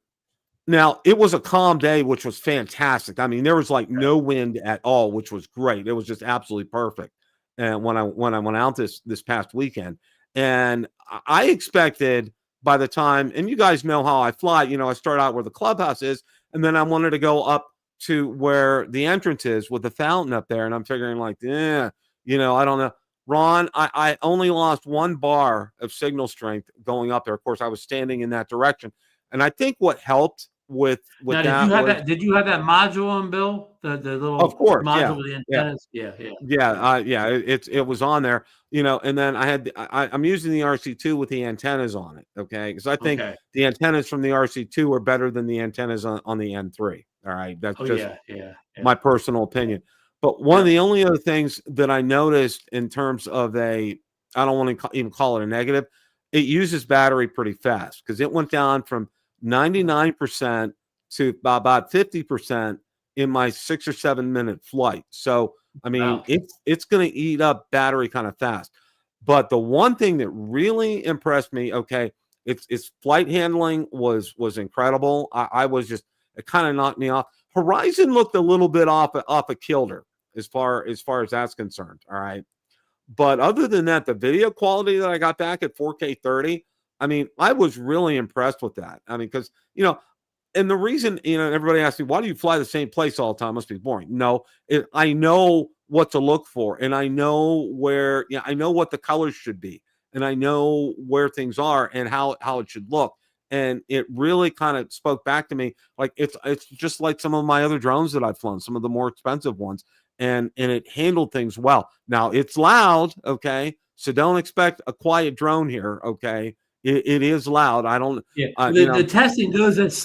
Now, it was a calm day, which was fantastic. I mean, there was like no wind at all, which was great. It was just absolutely perfect. And when I went out this past weekend, and I expected by the time, and you guys know how I fly, I start out where the clubhouse is, and then I wanted to go up to where the entrance is with the fountain up there, and I'm figuring like, yeah, I don't know. Ron, I only lost 1 bar of signal strength going up there. Of course, I was standing in that direction, and I think what helped with Now, that was, did you have that module on, Bill? The of little course, yeah, module with the yeah, antennas? Yeah, yeah. yeah, Okay. it was on there, and then I'm using the RC2 with the antennas on it, okay, because I think Okay. the antennas from the RC2 are better than the antennas on the N3. All right, that's Oh, just yeah, yeah, my yeah, personal opinion. But one of yeah. the only other things that I noticed in terms of I don't want to even call it a negative, it uses battery pretty fast because it went down from 99% to about 50% in my 6 or 7 minute flight. So, I mean, Wow. it's going to eat up battery kind of fast. But the one thing that really impressed me, okay, its flight handling was incredible. I was just, it kind of knocked me off. Horizon looked a little bit off a kilter as far as that's concerned. All right. But other than that, the video quality that I got back at 4K 30, I mean, I was really impressed with that. I mean, because, and the reason, everybody asks me, why do you fly the same place all the time? It must be boring. No, I know what to look for, and I know where, I know what the colors should be, and I know where things are and how it should look. And it really kind of spoke back to me like it's just like some of my other drones that I've flown, some of the more expensive ones, and it handled things well. Now it's loud, okay, so don't expect a quiet drone here, okay. It is loud. I don't, Yeah. uh, The you the know, testing goes that it's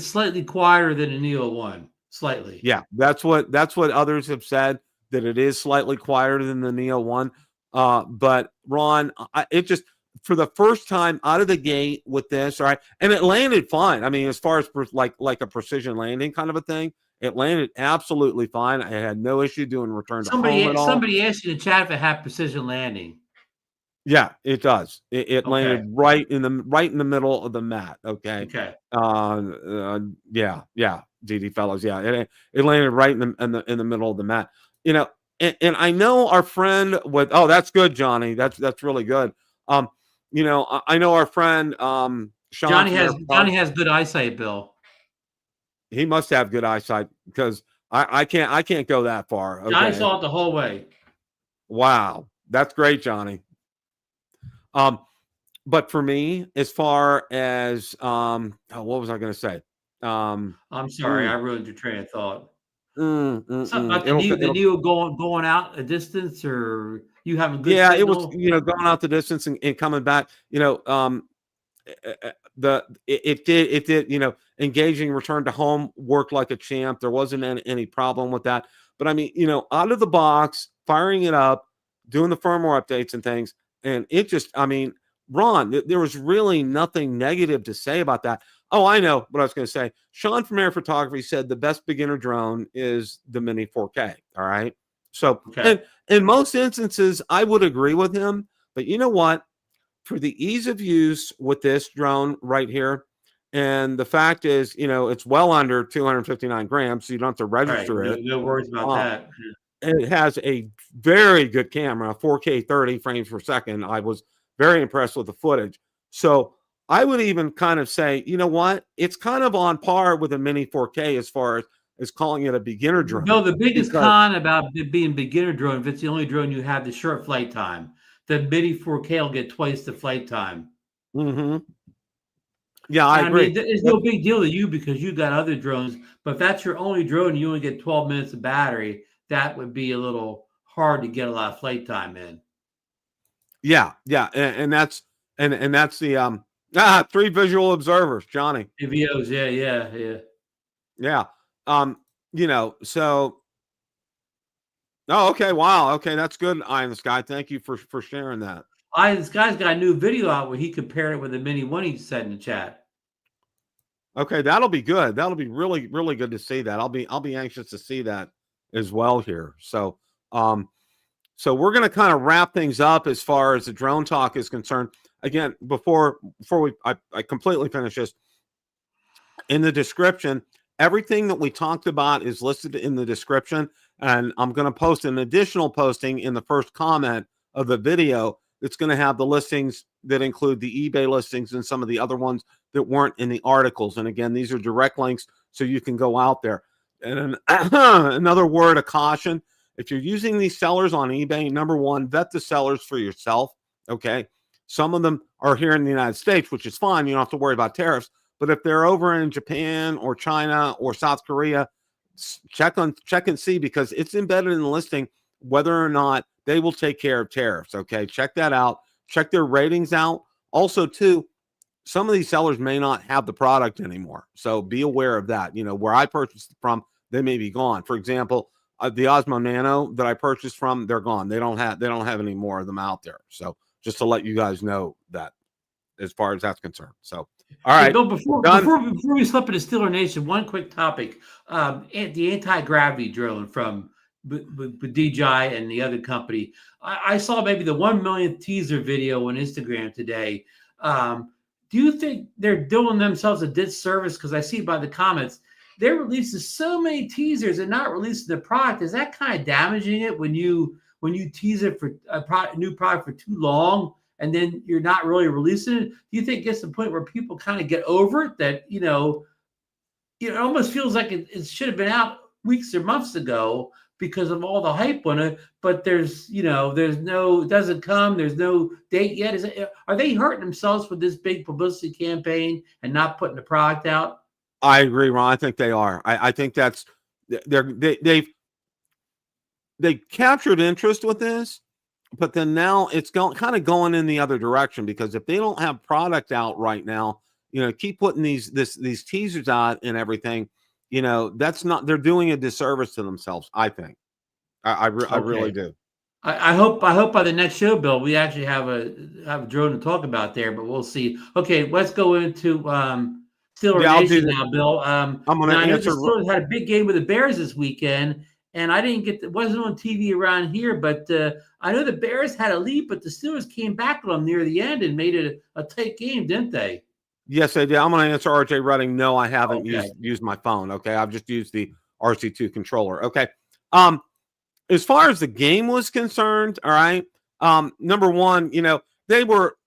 slightly quieter than a Neo 1. Slightly. Yeah, that's what others have said, that it is slightly quieter than the Neo 1. But Ron, it just, for the first time out of the gate with this, all right, and it landed fine. I mean, as far as like a precision landing kind of a thing, it landed absolutely fine. I had no issue doing return to home at all. Somebody asked you in the chat if it had precision landing. Yeah, it does. It Okay. landed right in the middle of the mat. Okay. Okay. Yeah, DD fellows. Yeah, it landed right in the middle of the mat. You know, and I know our friend with. Oh, that's good, Johnny. That's really good. I know our friend Sean from Air Johnny Photography. has good eyesight, Bill. He must have good eyesight because I can't go that far. Johnny Okay. saw it the whole way. Wow, that's great, Johnny. Um, But for me, as far as what was I going to say? Um, I'm sorry, mm, I ruined your train of thought. Something about it'll the it'll Neo going out a distance, or you having good yeah, it was, signal? going out the distance and coming back. It did engaging return to home worked like a champ. There wasn't any problem with that. But I mean, out of the box, firing it up, doing the firmware updates and things, and it just, I mean, Ron, there was really nothing negative to say about that. Oh, I know what I was going to say. Sean from Air Photography said the best beginner drone is the Mini 4K. All right. So, Okay. and in most instances, I would agree with him. But you know what? For the ease of use with this drone right here, and the fact is, it's well under 259 grams, so you don't have to Right. register No, it. no worries about Uh, that. it has a very good camera, 4K 30 frames per second. I was very impressed with the footage. So I would even kind of say, you know what? It's kind of on par with a Mini 4K as far as calling it a beginner drone No, the biggest because, con about it being beginner drone, if it's the only drone you have, the short flight time. The Mini 4K will get twice the flight time. mhm. Yeah, I And I agree. mean, it's no big deal to you because you got other drones. But if that's your only drone, you only get 12 minutes of battery. That would be a little hard to get a lot of flight time in. Yeah, yeah, and that's the 3 visual observers, Johnny. AVOs, yeah, yeah, yeah. Yeah. So oh, okay, wow. Okay, that's good, Eye in the Sky. Thank you for sharing that. This guy's got a new video out where he compared it with the Mini One he said in the chat. Okay, that'll be good. That'll be really, really good to see that. I'll be anxious to see that as well here. So we're going to kind of wrap things up as far as the drone talk is concerned. Again, before I completely finish this, in the description, everything that we talked about is listed in the description, and I'm going to post an additional posting in the first comment of the video that's going to have the listings that include the eBay listings and some of the other ones that weren't in the articles. And again, these are direct links, so you can go out there. And another word of caution: if you're using these sellers on eBay, number one, vet the sellers for yourself. Okay, some of them are here in the United States, which is fine. You don't have to worry about tariffs. But if they're over in Japan or China or South Korea, check and see, because it's embedded in the listing whether or not they will take care of tariffs. Okay, check that out. Check their ratings out. Also, too, some of these sellers may not have the product anymore, so be aware of that. Where I purchased from, they may be gone. For example, the Osmo Nano that I purchased from, they're gone. They don't have any more of them out there. So just to let you guys know that, as far as that's concerned. So, all right. Hey, Bill, before we slip into Steeler Nation, one quick topic: the anti-gravity drone from DJI and the other company. I saw maybe the 1 millionth teaser video on Instagram today. Do you think they're doing themselves a disservice? Because I see by the comments they're releasing so many teasers and not releasing the product. Is that kind of damaging it when you tease it for a new product for too long? And then you're not really releasing it? Do you think it gets to the point where people kind of get over it, that, it almost feels like it should have been out weeks or months ago because of all the hype on it, but there's no, it doesn't come, there's no date yet. Are they hurting themselves with this big publicity campaign and not putting the product out? I agree, Ron. I think they are. I think that's they've captured interest with this. But then now it's kind of going in the other direction, because if they don't have product out right now, keep putting these teasers out and everything, that's not, they're doing a disservice to themselves, I think. I really do. I hope by the next show, Bill, we actually have a drone to talk about there, but we'll see. Okay, let's go into Steeler Nation now, Bill. I'm going to answer. The Steelers had a big game with the Bears this weekend, and I didn't wasn't on TV around here, but I know the Bears had a lead, but the Steelers came back on them near the end and made it a tight game, didn't they? Yes, I did. I'm going to answer RJ Redding. No, I haven't used my phone. Okay, I've just used the RC2 controller. Okay. As far as the game was concerned, all right. Number one, they were.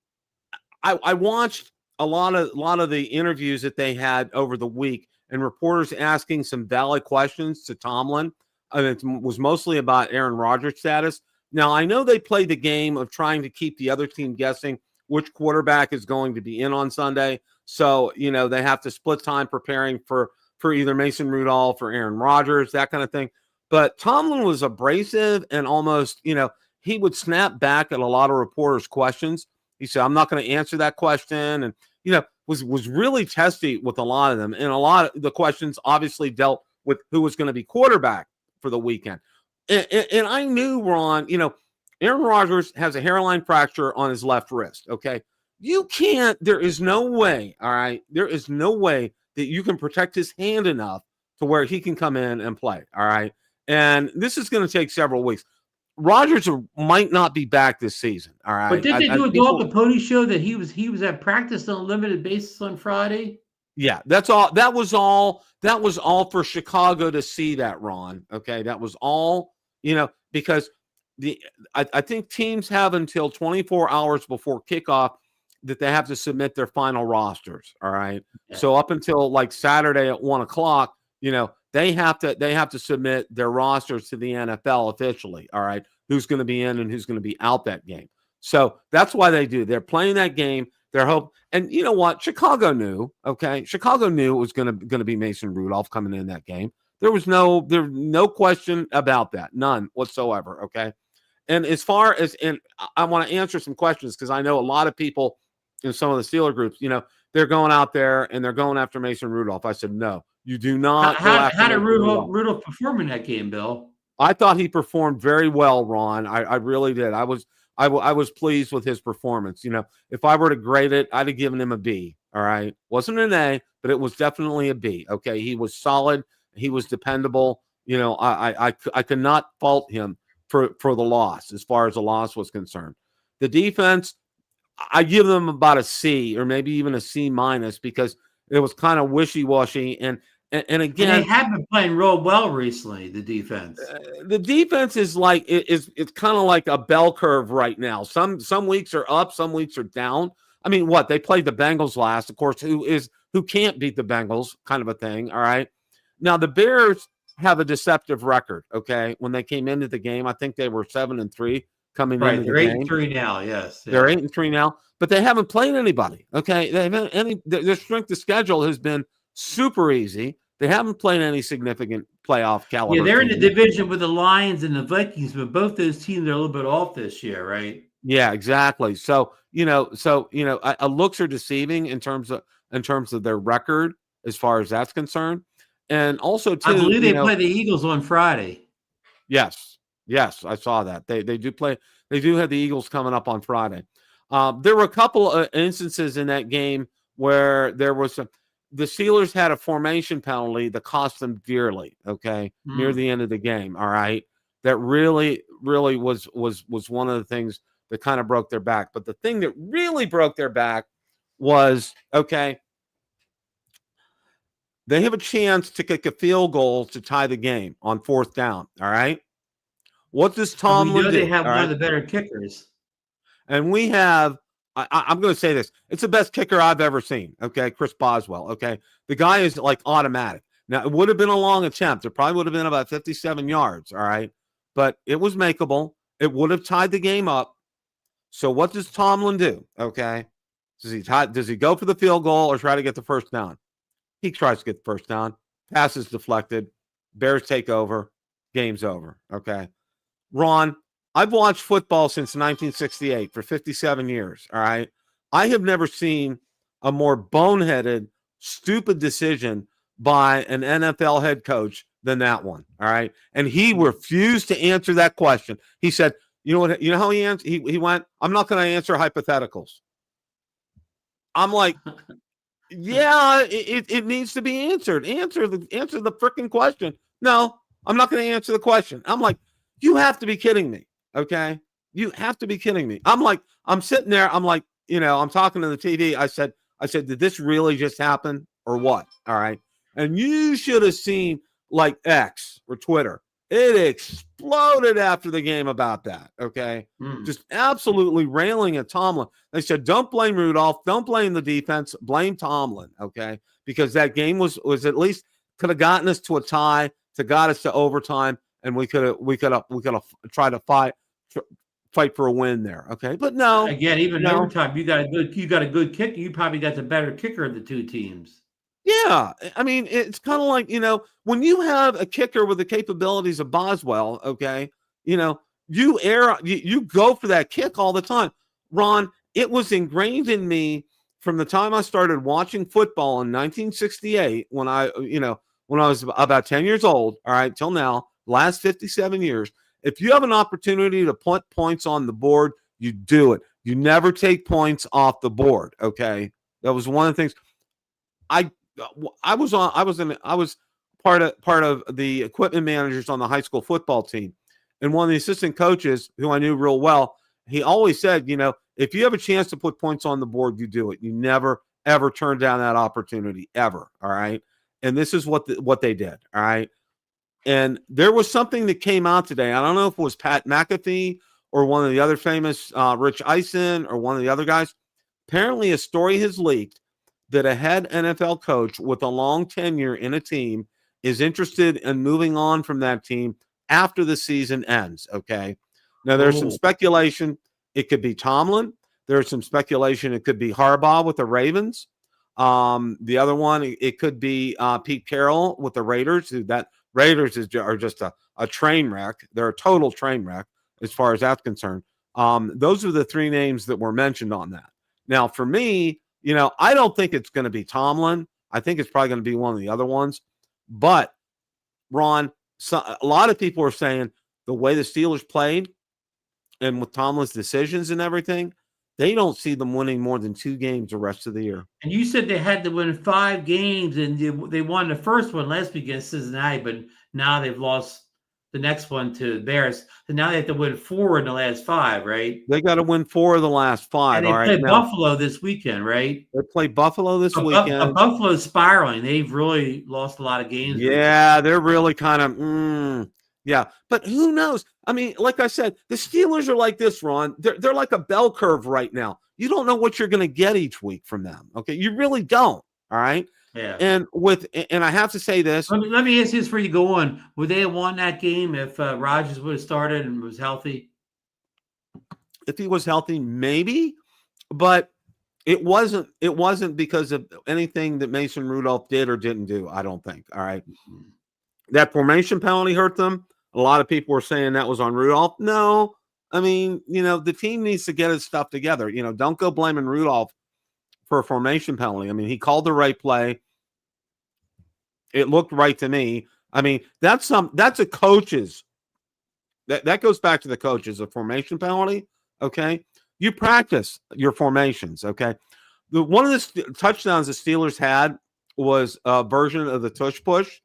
I watched a lot of the interviews that they had over the week, and reporters asking some valid questions to Tomlin. And it was mostly about Aaron Rodgers' status. Now, I know they played the game of trying to keep the other team guessing which quarterback is going to be in on Sunday. So, they have to split time preparing for either Mason Rudolph or Aaron Rodgers, that kind of thing. But Tomlin was abrasive and almost, he would snap back at a lot of reporters' questions. He said, I'm not going to answer that question. And, was really testy with a lot of them. And a lot of the questions obviously dealt with who was going to be quarterback for the weekend. And I knew, Ron, Aaron Rodgers has a hairline fracture on his left wrist, okay? There is no way, all right? There is no way that you can protect his hand enough to where he can come in and play, all right? And this is going to take several weeks. Rodgers might not be back this season, all right? But did they do a Dog and Pony show that he was at practice on a limited basis on Friday? Yeah, that's all. That was all for Chicago to see that, Ron. Okay, that was all, because I think teams have until 24 hours before kickoff that they have to submit their final rosters. All right. Yeah. So up until like Saturday at 1:00, they have to submit their rosters to the NFL officially. All right. Who's going to be in and who's going to be out that game. So that's why they do. They're playing that game. Their hope, and you know what? Chicago knew. Okay, Chicago knew it was going to be Mason Rudolph coming in that game. There was no question about that, none whatsoever. Okay, And as far as, and I want to answer some questions because I know a lot of people in some of the Steeler groups, they're going out there and they're going after Mason Rudolph. I said, no, you do How, not go how, after how did Mason Rudolph, Rudolph. Rudolph perform in that game, Bill? I thought he performed very well, Ron. I really did. I was pleased with his performance. If I were to grade it, I'd have given him a B. All right. Wasn't an A, but it was definitely a B. Okay. He was solid. He was dependable. I could not fault him for the loss as far as the loss was concerned. The defense, I give them about a C or maybe even a C minus because it was kind of wishy-washy. And again, and they have been playing real well recently, the defense. The defense is like it's kind of like a bell curve right now. Some weeks are up, some weeks are down. I mean, what they played the Bengals last, of course, who can't beat the Bengals, kind of a thing. All right. Now the Bears have a deceptive record. Okay, when they came into the game, I think they were 7-3 coming into the game. They're 8-3 now. Yes, they're 8-3 now, but they haven't played anybody. Okay, they haven't their strength of schedule has been super easy. They haven't played any significant playoff caliber. Yeah, they're in the division with the Lions and the Vikings, but both those teams are a little bit off this year, right? Yeah, exactly. So looks are deceiving in terms of their record as far as that's concerned, and also too, I believe they play the Eagles on Friday. Yes, I saw that they do play. They do have the Eagles coming up on Friday. There were a couple of instances in that game where there was the Steelers had a formation penalty that cost them dearly. Okay, near the end of the game. All right, that really was one of the things that kind of broke their back. But the thing that really broke their back was, okay, they have a chance to kick a field goal to tie the game on 4th down. All right, what does Tomlin do? They have one of the better kickers, and we have. I'm going to say this. It's the best kicker I've ever seen. Okay. Chris Boswell. Okay. The guy is like automatic. Now, it would have been a long attempt. It probably would have been about 57 yards. All right. But it was makeable. It would have tied the game up. So what does Tomlin do? Okay. Does he go for the field goal or try to get the first down? He tries to get the first down. Pass is deflected. Bears take over. Game's over. Okay. Ron, I've watched football since 1968 for 57 years, all right? I have never seen a more boneheaded, stupid decision by an NFL head coach than that one, all right? And he refused to answer that question. He said, you know what? You know how he answered? He went, I'm not going to answer hypotheticals. I'm like, yeah, it needs to be answered. Answer the freaking question. No, I'm not going to answer the question. I'm like, you have to be kidding me. Okay. You have to be kidding me. I'm sitting there. I'm like, I'm talking to the TV. I said, did this really just happen or what? All right. And you should have seen like X or Twitter. It exploded after the game about that. Okay. Just absolutely railing at Tomlin. They said, don't blame Rudolph. Don't blame the defense. Blame Tomlin. Okay. Because that game was at least could have gotten us to a tie, got us to overtime. And we could have tried to fight for a win there. Okay. But no, again, even in overtime, you got a good kicker. You probably got the better kicker of the two teams. Yeah. I mean, it's kind of like, when you have a kicker with the capabilities of Boswell, okay, you go for that kick all the time. Ron, it was ingrained in me from the time I started watching football in 1968 when I was about 10 years old, all right, till now, last 57 years. If you have an opportunity to put points on the board, you do it. You never take points off the board. Okay. That was one of the things I was part of the equipment managers on the high school football team. And one of the assistant coaches who I knew real well, he always said, if you have a chance to put points on the board, you do it. You never, ever turn down that opportunity ever. All right. And this is what they did. All right. And there was something that came out today. I don't know if it was Pat McAfee or one of the other famous Rich Eisen or one of the other guys. Apparently a story has leaked that a head NFL coach with a long tenure in a team is interested in moving on from that team after the season ends. Okay. Now there's some speculation. It could be Tomlin. There's some speculation. It could be Harbaugh with the Ravens. The other one, it could be Pete Carroll with the Raiders. Raiders are just a train wreck. They're a total train wreck as far as that's concerned. Those are the three names that were mentioned on that. Now, for me, I don't think it's going to be Tomlin. I think it's probably going to be one of the other ones. But, Ron, a lot of people are saying the way the Steelers played and with Tomlin's decisions and everything, they don't see them winning more than 2 games the rest of the year. And you said they had to win 5 games, and they won the first one last week against Cincinnati, but now they've lost the next one to the Bears. So now they have to win 4 in the last 5, right? They got to win 4 of the last 5. And they play Buffalo this weekend, right? They play Buffalo this weekend. Buffalo's spiraling. They've really lost a lot of games. Yeah, they're really kind of yeah. But who knows? I mean, like I said, the Steelers are like this, Ron. They're like a bell curve right now. You don't know what you're going to get each week from them. Okay, you really don't. All right. Yeah. And I have to say this. Let me ask you this before you go on. Would they have won that game if Rodgers would have started and was healthy? If he was healthy, maybe, but it wasn't because of anything that Mason Rudolph did or didn't do. I don't think. All right. Mm-hmm. That formation penalty hurt them. A lot of people were saying that was on Rudolph. No, I mean, the team needs to get its stuff together. Don't go blaming Rudolph for a formation penalty. I mean, he called the right play. It looked right to me. I mean, that's a coach's. That goes back to the coaches, a formation penalty. Okay. You practice your formations. Okay. One of the touchdowns the Steelers had was a version of the tush push.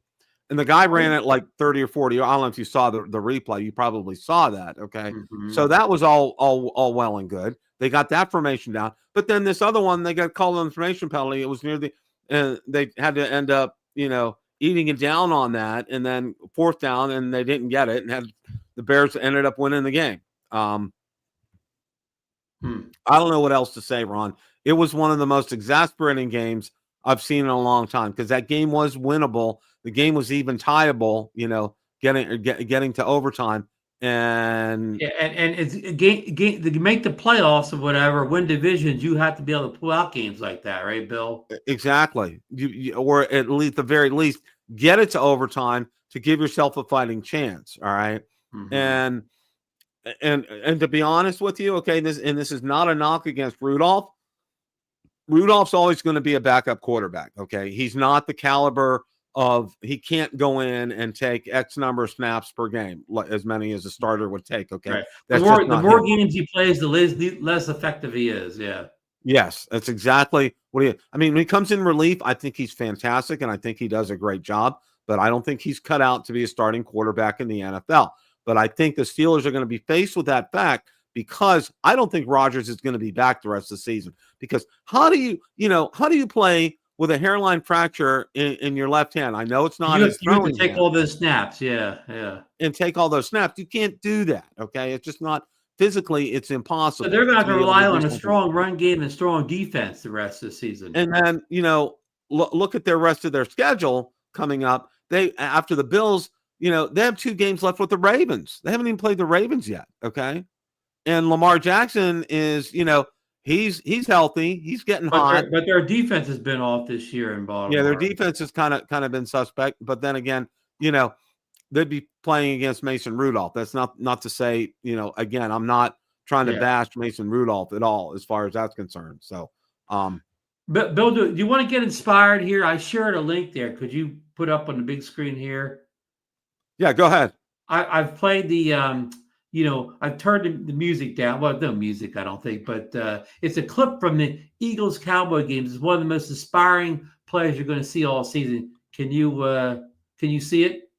And the guy ran it like 30 or 40. I don't know if you saw the replay. You probably saw that. Okay. Mm-hmm. So that was all well and good. They got that formation down. But then this other one, they got called an information penalty. It was near and they had to end up, eating it down on that. And then 4th down, and they didn't get it. And the Bears ended up winning the game. I don't know what else to say, Ron. It was one of the most exasperating games I've seen in a long time because that game was winnable. The game was even tieable, getting to overtime. And it's a game to make the playoffs or whatever, win divisions, you have to be able to pull out games like that, right, Bill? Exactly. Or at least the very least get it to overtime to give yourself a fighting chance. All right. Mm-hmm. And to be honest with you, okay, this is not a knock against Rudolph. Rudolph's always going to be a backup quarterback. Okay. He's not the caliber he can't go in and take X number of snaps per game, as many as a starter would take. Okay. Right. The more games he plays, the less effective he is. Yeah. Yes, that's exactly what he is. I mean, when he comes in relief, I think he's fantastic and I think he does a great job, but I don't think he's cut out to be a starting quarterback in the NFL. But I think the Steelers are going to be faced with that fact because I don't think Rodgers is going to be back the rest of the season. Because how do you play with a hairline fracture in your left hand? I know it's not. You have to take all those snaps, yeah, and take all those snaps. You can't do that. Okay, it's just not physically. It's impossible. So they're going to have to rely on a strong run game and strong defense the rest of the season. And then look at their rest of their schedule coming up. They after the Bills, they have 2 games left with the Ravens. They haven't even played the Ravens yet. Okay, and Lamar Jackson is He's healthy. He's getting hot. But their defense has been off this year in Baltimore. Yeah, their defense has kind of been suspect. But then again, they'd be playing against Mason Rudolph. That's not to say, again, I'm not trying to bash Mason Rudolph at all as far as that's concerned. So, but Bill, do you want to get inspired here? I shared a link there. Could you put up on the big screen here? Yeah, go ahead. I've played the I've turned the music down. Well, no music, I don't think, but it's a clip from the Eagles-Cowboy games. It's one of the most inspiring plays you're going to see all season. Can you see it?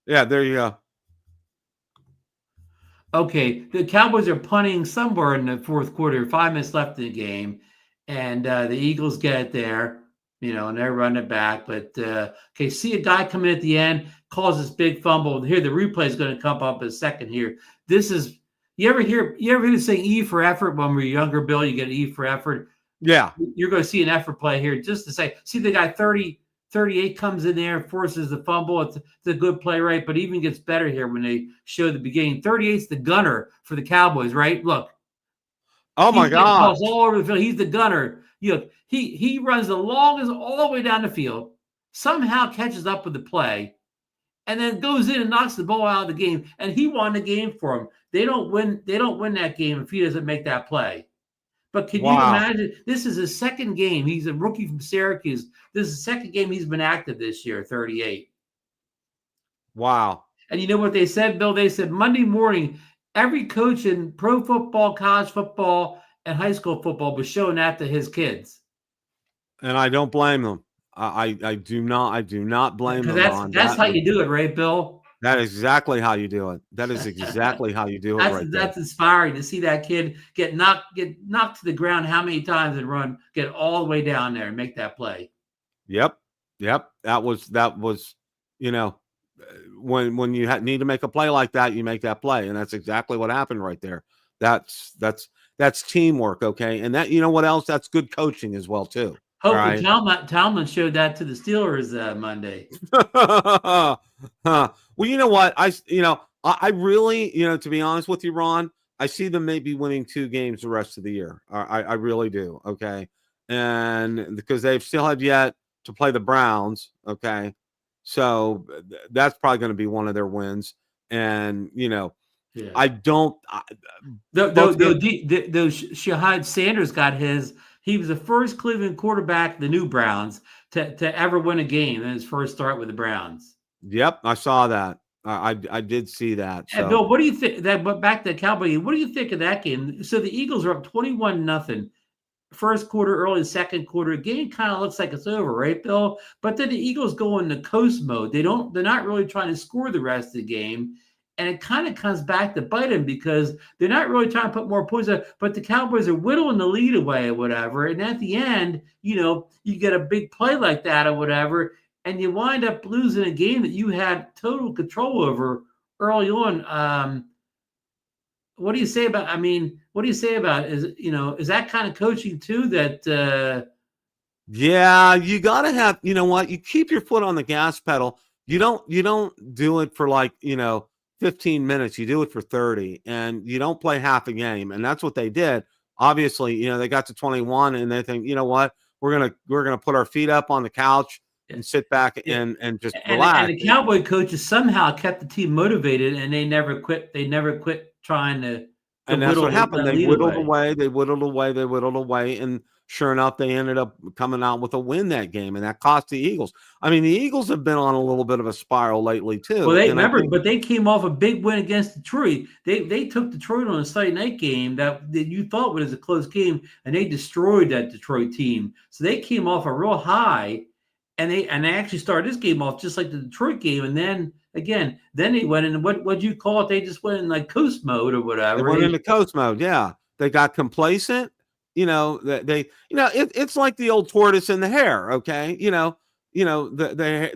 Yeah, there you go. Okay, the Cowboys are punting somewhere in the 4th quarter, 5 minutes left in the game, and the Eagles get it there. And they're running it back. But, see a guy come in at the end, calls this big fumble. Here, the replay is going to come up in a second here. This is – you ever hear the saying E for effort? When we were younger, Bill, you get E for effort. Yeah. You're going to see an effort play here just to say, see the guy 38 comes in there, forces the fumble. It's a good play, right? But even gets better here when they show the beginning. 38's the gunner for the Cowboys, right? Look. Oh, my God. All over the field. He's the gunner. He runs the longest all the way down the field, somehow catches up with the play, and then goes in and knocks the ball out of the game. And he won the game for him. They don't win that game if he doesn't make that play. But can you Wow. imagine? This is his second game. He's a rookie from Syracuse. This is the second game he's been active this year, 38. Wow. And you know what they said, Bill? They said Monday morning, every coach in pro football, college football, and high school football was showing that to his kids. And I don't blame them. I do not blame Because them, Ron. that's how you do it, right, Bill? That is exactly how you do it. That is exactly how you do it right there. That's inspiring to see that kid get knocked to the ground how many times and get all the way down there and make that play. Yep. That was, you know, when you need to make a play like that, you make that play, and that's exactly what happened right there. That's teamwork, okay? And that, you know what else? That's good coaching as well too. Hopefully, right? Talman showed that to the Steelers Monday. Well, you know what? I really, to be honest with you, Ron, I see them maybe winning 2 games the rest of the year. I really do. Okay. And because they've still have yet to play the Browns. Okay. So that's probably going to be one of their wins. And, I don't. Though Shahad Sanders got his. He was the first Cleveland quarterback, the new Browns, to ever win a game in his first start with the Browns. Yep, I saw that. I did see that. So. Bill, what do you think? But back to the Cowboys, what do you think of that game? So the Eagles are up 21-0. First quarter, early second quarter, game kind of looks like it's over, right, Bill? But then the Eagles go into coast mode. They're not really trying to score the rest of the game. And it kind of comes back to bite them because they're not really trying to put more points up, but the Cowboys are whittling the lead away or whatever. And at the end, you get a big play like that or whatever, and you wind up losing a game that you had total control over early on. What do you say about? Is that kind of coaching too? That yeah, you got to have. You know what? You keep your foot on the gas pedal. You don't do it for 15 minutes. You do it for 30, and you don't play half a game. And that's what they did. Obviously, they got to 21, and they think, you know what? We're gonna put our feet up on the couch and sit back and just relax. And the Cowboy coaches somehow kept the team motivated, and they never quit. They never quit trying to. And that's what happened. They whittled away, and sure enough, they ended up coming out with a win that game, and that cost the Eagles. I mean, the Eagles have been on a little bit of a spiral lately too. Well, but they came off a big win against Detroit. They took Detroit on a Sunday night game that you thought was a close game, and they destroyed that Detroit team. So they came off a real high, and they actually started this game off just like the Detroit game, and then. Again, then they went in what you call it? They just went in coast mode or whatever. They went into coast mode. Yeah, they got complacent. It's like the old tortoise and the hare. Okay, the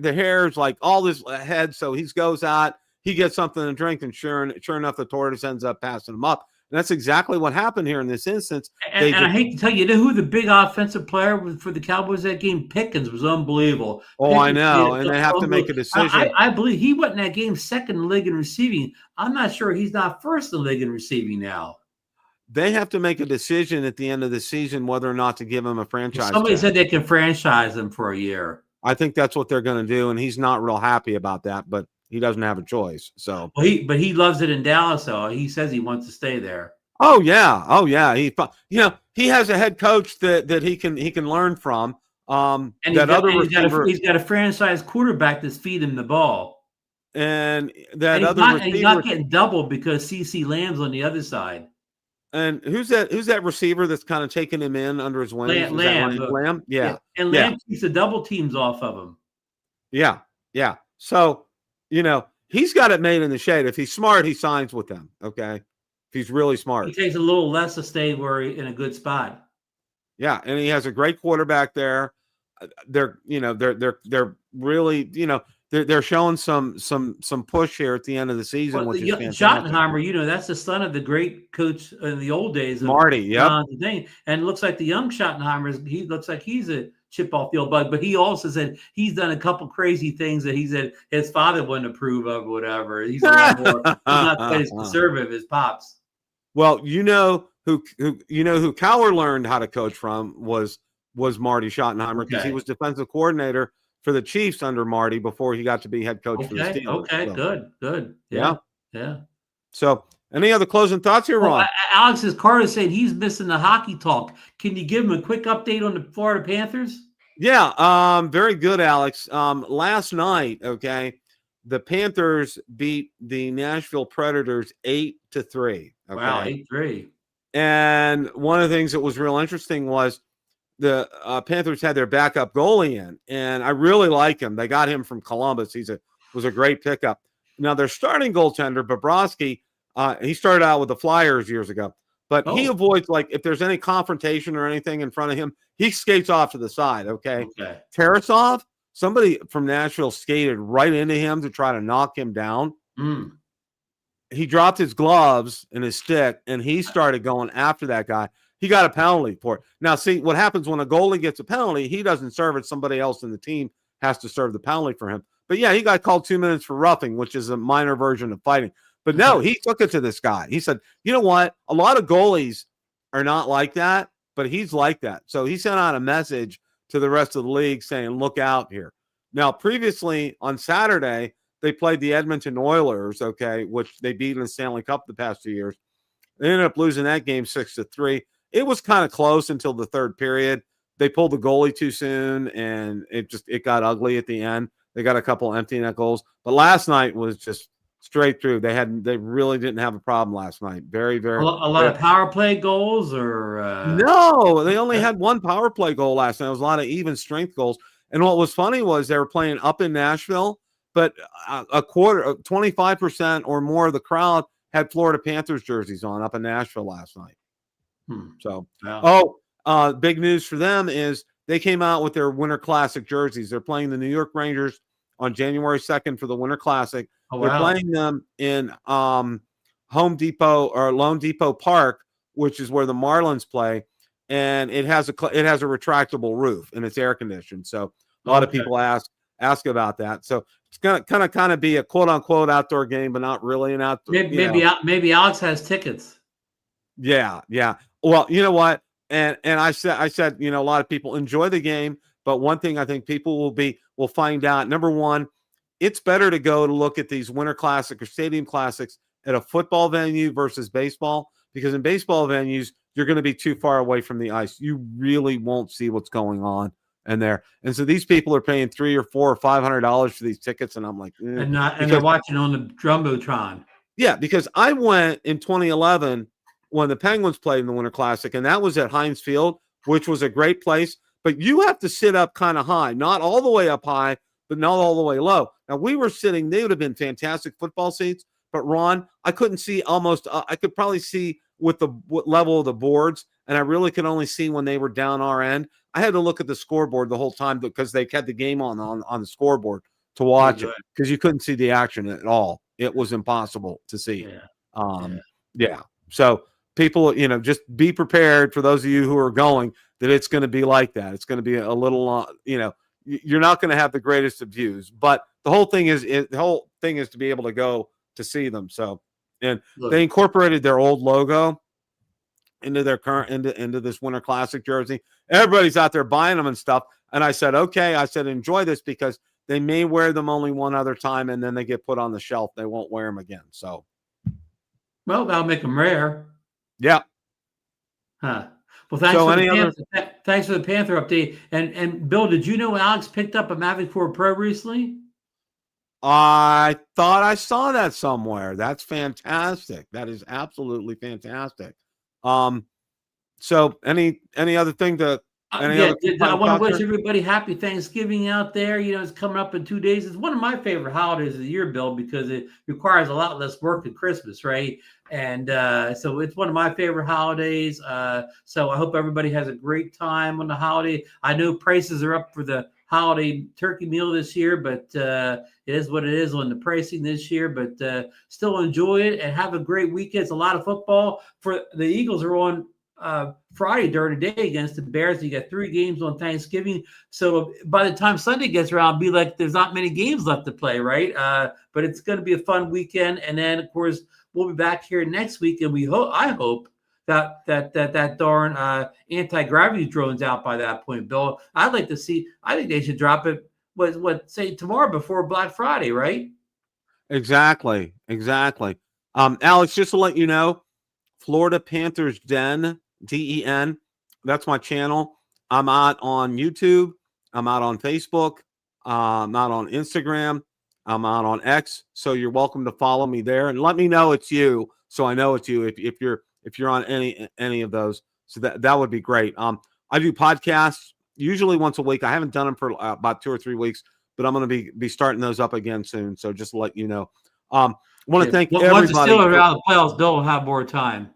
hare's like all this ahead, so he goes out, he gets something to drink, and sure enough, the tortoise ends up passing him up. And that's exactly what happened here in this instance. And I hate to tell you, who the big offensive player for the Cowboys that game? Pickens was unbelievable. Oh, I know. And they have to make a decision. I believe he went in that game second in the league in receiving. I'm not sure he's not first in the league in receiving now. They have to make a decision at the end of the season whether or not to give him a franchise. Somebody said they can franchise him for a year. I think that's what they're going to do, and he's not real happy about that, but he doesn't have a choice. So, he loves it in Dallas. So he says he wants to stay there. Oh yeah. He has a head coach that he can learn from. And he's got a franchise quarterback that's feeding him the ball. And he's not getting doubled because CeCe Lamb's on the other side. And who's that receiver that's kind of taking him in under his wings? Lamb? Yeah. And Lamb keeps the double teams off of him. Yeah. So, he's got it made in the shade. If he's smart, he signs with them. Okay. If he's really smart. He takes a little less to stay in a good spot. Yeah. And he has a great quarterback there. They're really, they're showing some push here at the end of the season, which is fantastic. Schottenheimer, that's the son of the great coach in the old days. Marty, yeah. And it looks like the young Schottenheimer, he looks like he's a chip off the old bug, but he also said he's done a couple crazy things that he said his father wouldn't approve of or whatever. He's a lot more, he's not quite as conservative as Pops. Well, who Cowher learned how to coach from was Marty Schottenheimer, because he was defensive coordinator for the Chiefs under Marty before he got to be head coach for the Okay. Steelers. Okay. So, Good. yeah. Yeah. So, any other closing thoughts here, Oh, Ron? Alex's Carter said he's missing the hockey talk. Can you give him a quick update on the Florida Panthers? Yeah, very good, Alex. Last night, okay, the Panthers beat the Nashville Predators 8-3. Wow, Okay. 8-3. And one of the things that was real interesting was the Panthers had their backup goalie in, and I really like him. They got him from Columbus. Was a great pickup. Now their starting goaltender, Bobrovsky, he started out with the Flyers years ago, but he Oh, avoids, like, if there's any confrontation or anything in front of him, he skates off to the side. Okay, okay. Tarasov, somebody from Nashville skated right into him to try to knock him down. Mm. He dropped his gloves and his stick, and he started going after that guy. He got a penalty for it. Now, see, what happens when a goalie gets a penalty, he doesn't serve it. Somebody else in the team has to serve the penalty for him. But, yeah, he got called 2 minutes for roughing, which is a minor version of fighting. But, no, he took it to this guy. He said, you know what? A lot of goalies are not like that, but he's like that. So he sent out a message to the rest of the league saying, look out here. Now, previously on Saturday, they played the Edmonton Oilers, okay, which they beat in the Stanley Cup the past 2 years. They ended up losing that game 6-3. It was kind of close until the third period. They pulled the goalie too soon, and it got ugly at the end. They got a couple empty net goals, but last night was just straight through. They really didn't have a problem last night. Very, very A lot of power play goals, or no, they only had one power play goal last night. It was a lot of even strength goals. And what was funny was they were playing up in Nashville, but a quarter, 25% or more of the crowd had Florida Panthers jerseys on up in Nashville last night. So, wow. big news for them is they came out with their Winter Classic jerseys. They're playing the New York Rangers on January 2nd for the Winter Classic. Oh, They're wow. playing them in Home Depot or Lone Depot Park, which is where the Marlins play, and it has a retractable roof and it's air conditioned. So a lot of people ask about that. So it's gonna kind of be a quote unquote outdoor game, but not really an outdoor. Maybe Alex has tickets. Yeah. Well, you know what? And I said, you know, a lot of people enjoy the game, but one thing I think people will find out. Number one, it's better to go to look at these Winter Classic or Stadium Classics at a football venue versus baseball, because in baseball venues, you're going to be too far away from the ice. You really won't see what's going on in there. And so these people are paying $300 or $400 or $500 for these tickets. And I'm like, and they're watching on the Jumbotron. Yeah, because I went in 2011 when the Penguins played in the Winter Classic, and that was at Heinz Field, which was a great place. But you have to sit up kind of high, not all the way up high, but not all the way low. Now, we were sitting, they would have been fantastic football seats. But Ron, I couldn't see I could probably see with what level of the boards, and I really could only see when they were down our end. I had to look at the scoreboard the whole time because they had the game on the scoreboard to watch it, because you couldn't see the action at all. It was impossible to see. Yeah. So people, just be prepared, for those of you who are going, that it's going to be like that. It's going to be a little, you're not going to have the greatest of views, but the whole thing is to be able to go to see them. So, and they incorporated their old logo into their current, into this Winter Classic jersey. Everybody's out there buying them and stuff. And I said, okay, enjoy this, because they may wear them only one other time and then they get put on the shelf. They won't wear them again. So, well, that'll make them rare. Yeah. Huh. Well, thanks for the Panther update. And Bill, did you know Alex picked up a Mavic 4 Pro recently? I thought I saw that somewhere. That's fantastic. That is absolutely fantastic. So any other thing to I want to wish everybody happy Thanksgiving out there. It's coming up in 2 days. It's one of my favorite holidays of the year, Bill, because it requires a lot less work than Christmas, right? And so it's one of my favorite holidays. So I hope everybody has a great time on the holiday. I know prices are up for the holiday turkey meal this year, but it is what it is on the pricing this year. But still enjoy it and have a great weekend. It's a lot of football. For the Eagles are on Friday during the day against the Bears. You got 3 games on Thanksgiving. So by the time Sunday gets around, it'll be like there's not many games left to play, right? But it's going to be a fun weekend. And then, of course, we'll be back here next week. And I hope that darn anti-gravity drone's out by that point, Bill. I think they should drop it say tomorrow before Black Friday, right? Exactly. Alex, just to let you know, Florida Panthers Den, DEN. That's my channel. I'm out on YouTube. I'm out on Facebook. I'm out on Instagram. I'm out on X. So you're welcome to follow me there and let me know it's you, so I know it's you if you're on any of those. So that would be great. I do podcasts usually once a week. I haven't done them for about 2 or 3 weeks, but I'm going to be starting those up again soon. So just to let you know. I want to thank everybody. Once the Steelers are out of the playoffs, Bill will have more time.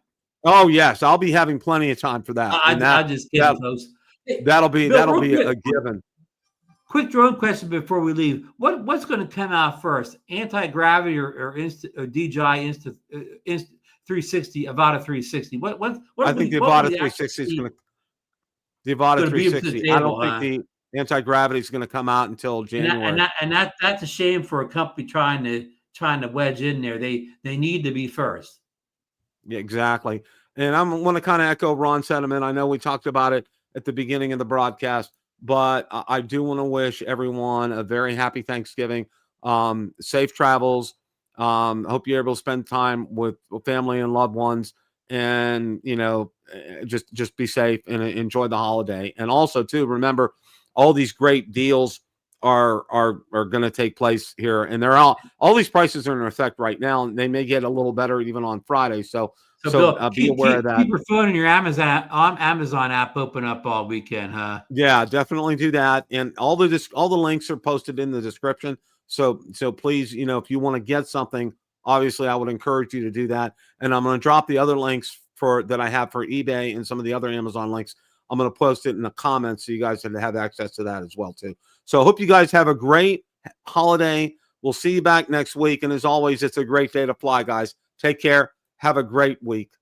Oh yes, I'll be having plenty of time for that. I'm just kidding, folks. Hey, that'll be Bill, a given. Quick drone question before we leave. What's going to come out first? Anti-gravity or DJI Insta 360, Avata 360? I think the Avata 360 is going to. The Avata 360. I don't think the anti-gravity is going to come out until January. And that's a shame for a company trying to wedge in there. They need to be first. Yeah, exactly. And I want to kind of echo Ron's sentiment. I know we talked about it at the beginning of the broadcast, but I do want to wish everyone a very happy Thanksgiving, safe travels. Hope you're able to spend time with family and loved ones, and just be safe and enjoy the holiday. And also, too, remember all these great deals are going to take place here, and they're all these prices are in effect right now, and they may get a little better even on Friday. So Bill, be aware of that. Keep your phone and your Amazon app open up all weekend, huh? Yeah, definitely do that. And all the links are posted in the description. So please, if you want to get something, obviously I would encourage you to do that. And I'm going to drop the other links that I have for eBay and some of the other Amazon links. I'm going to post it in the comments so you guys have access to that as well too. So I hope you guys have a great holiday. We'll see you back next week. And as always, it's a great day to fly, guys. Take care. Have a great week.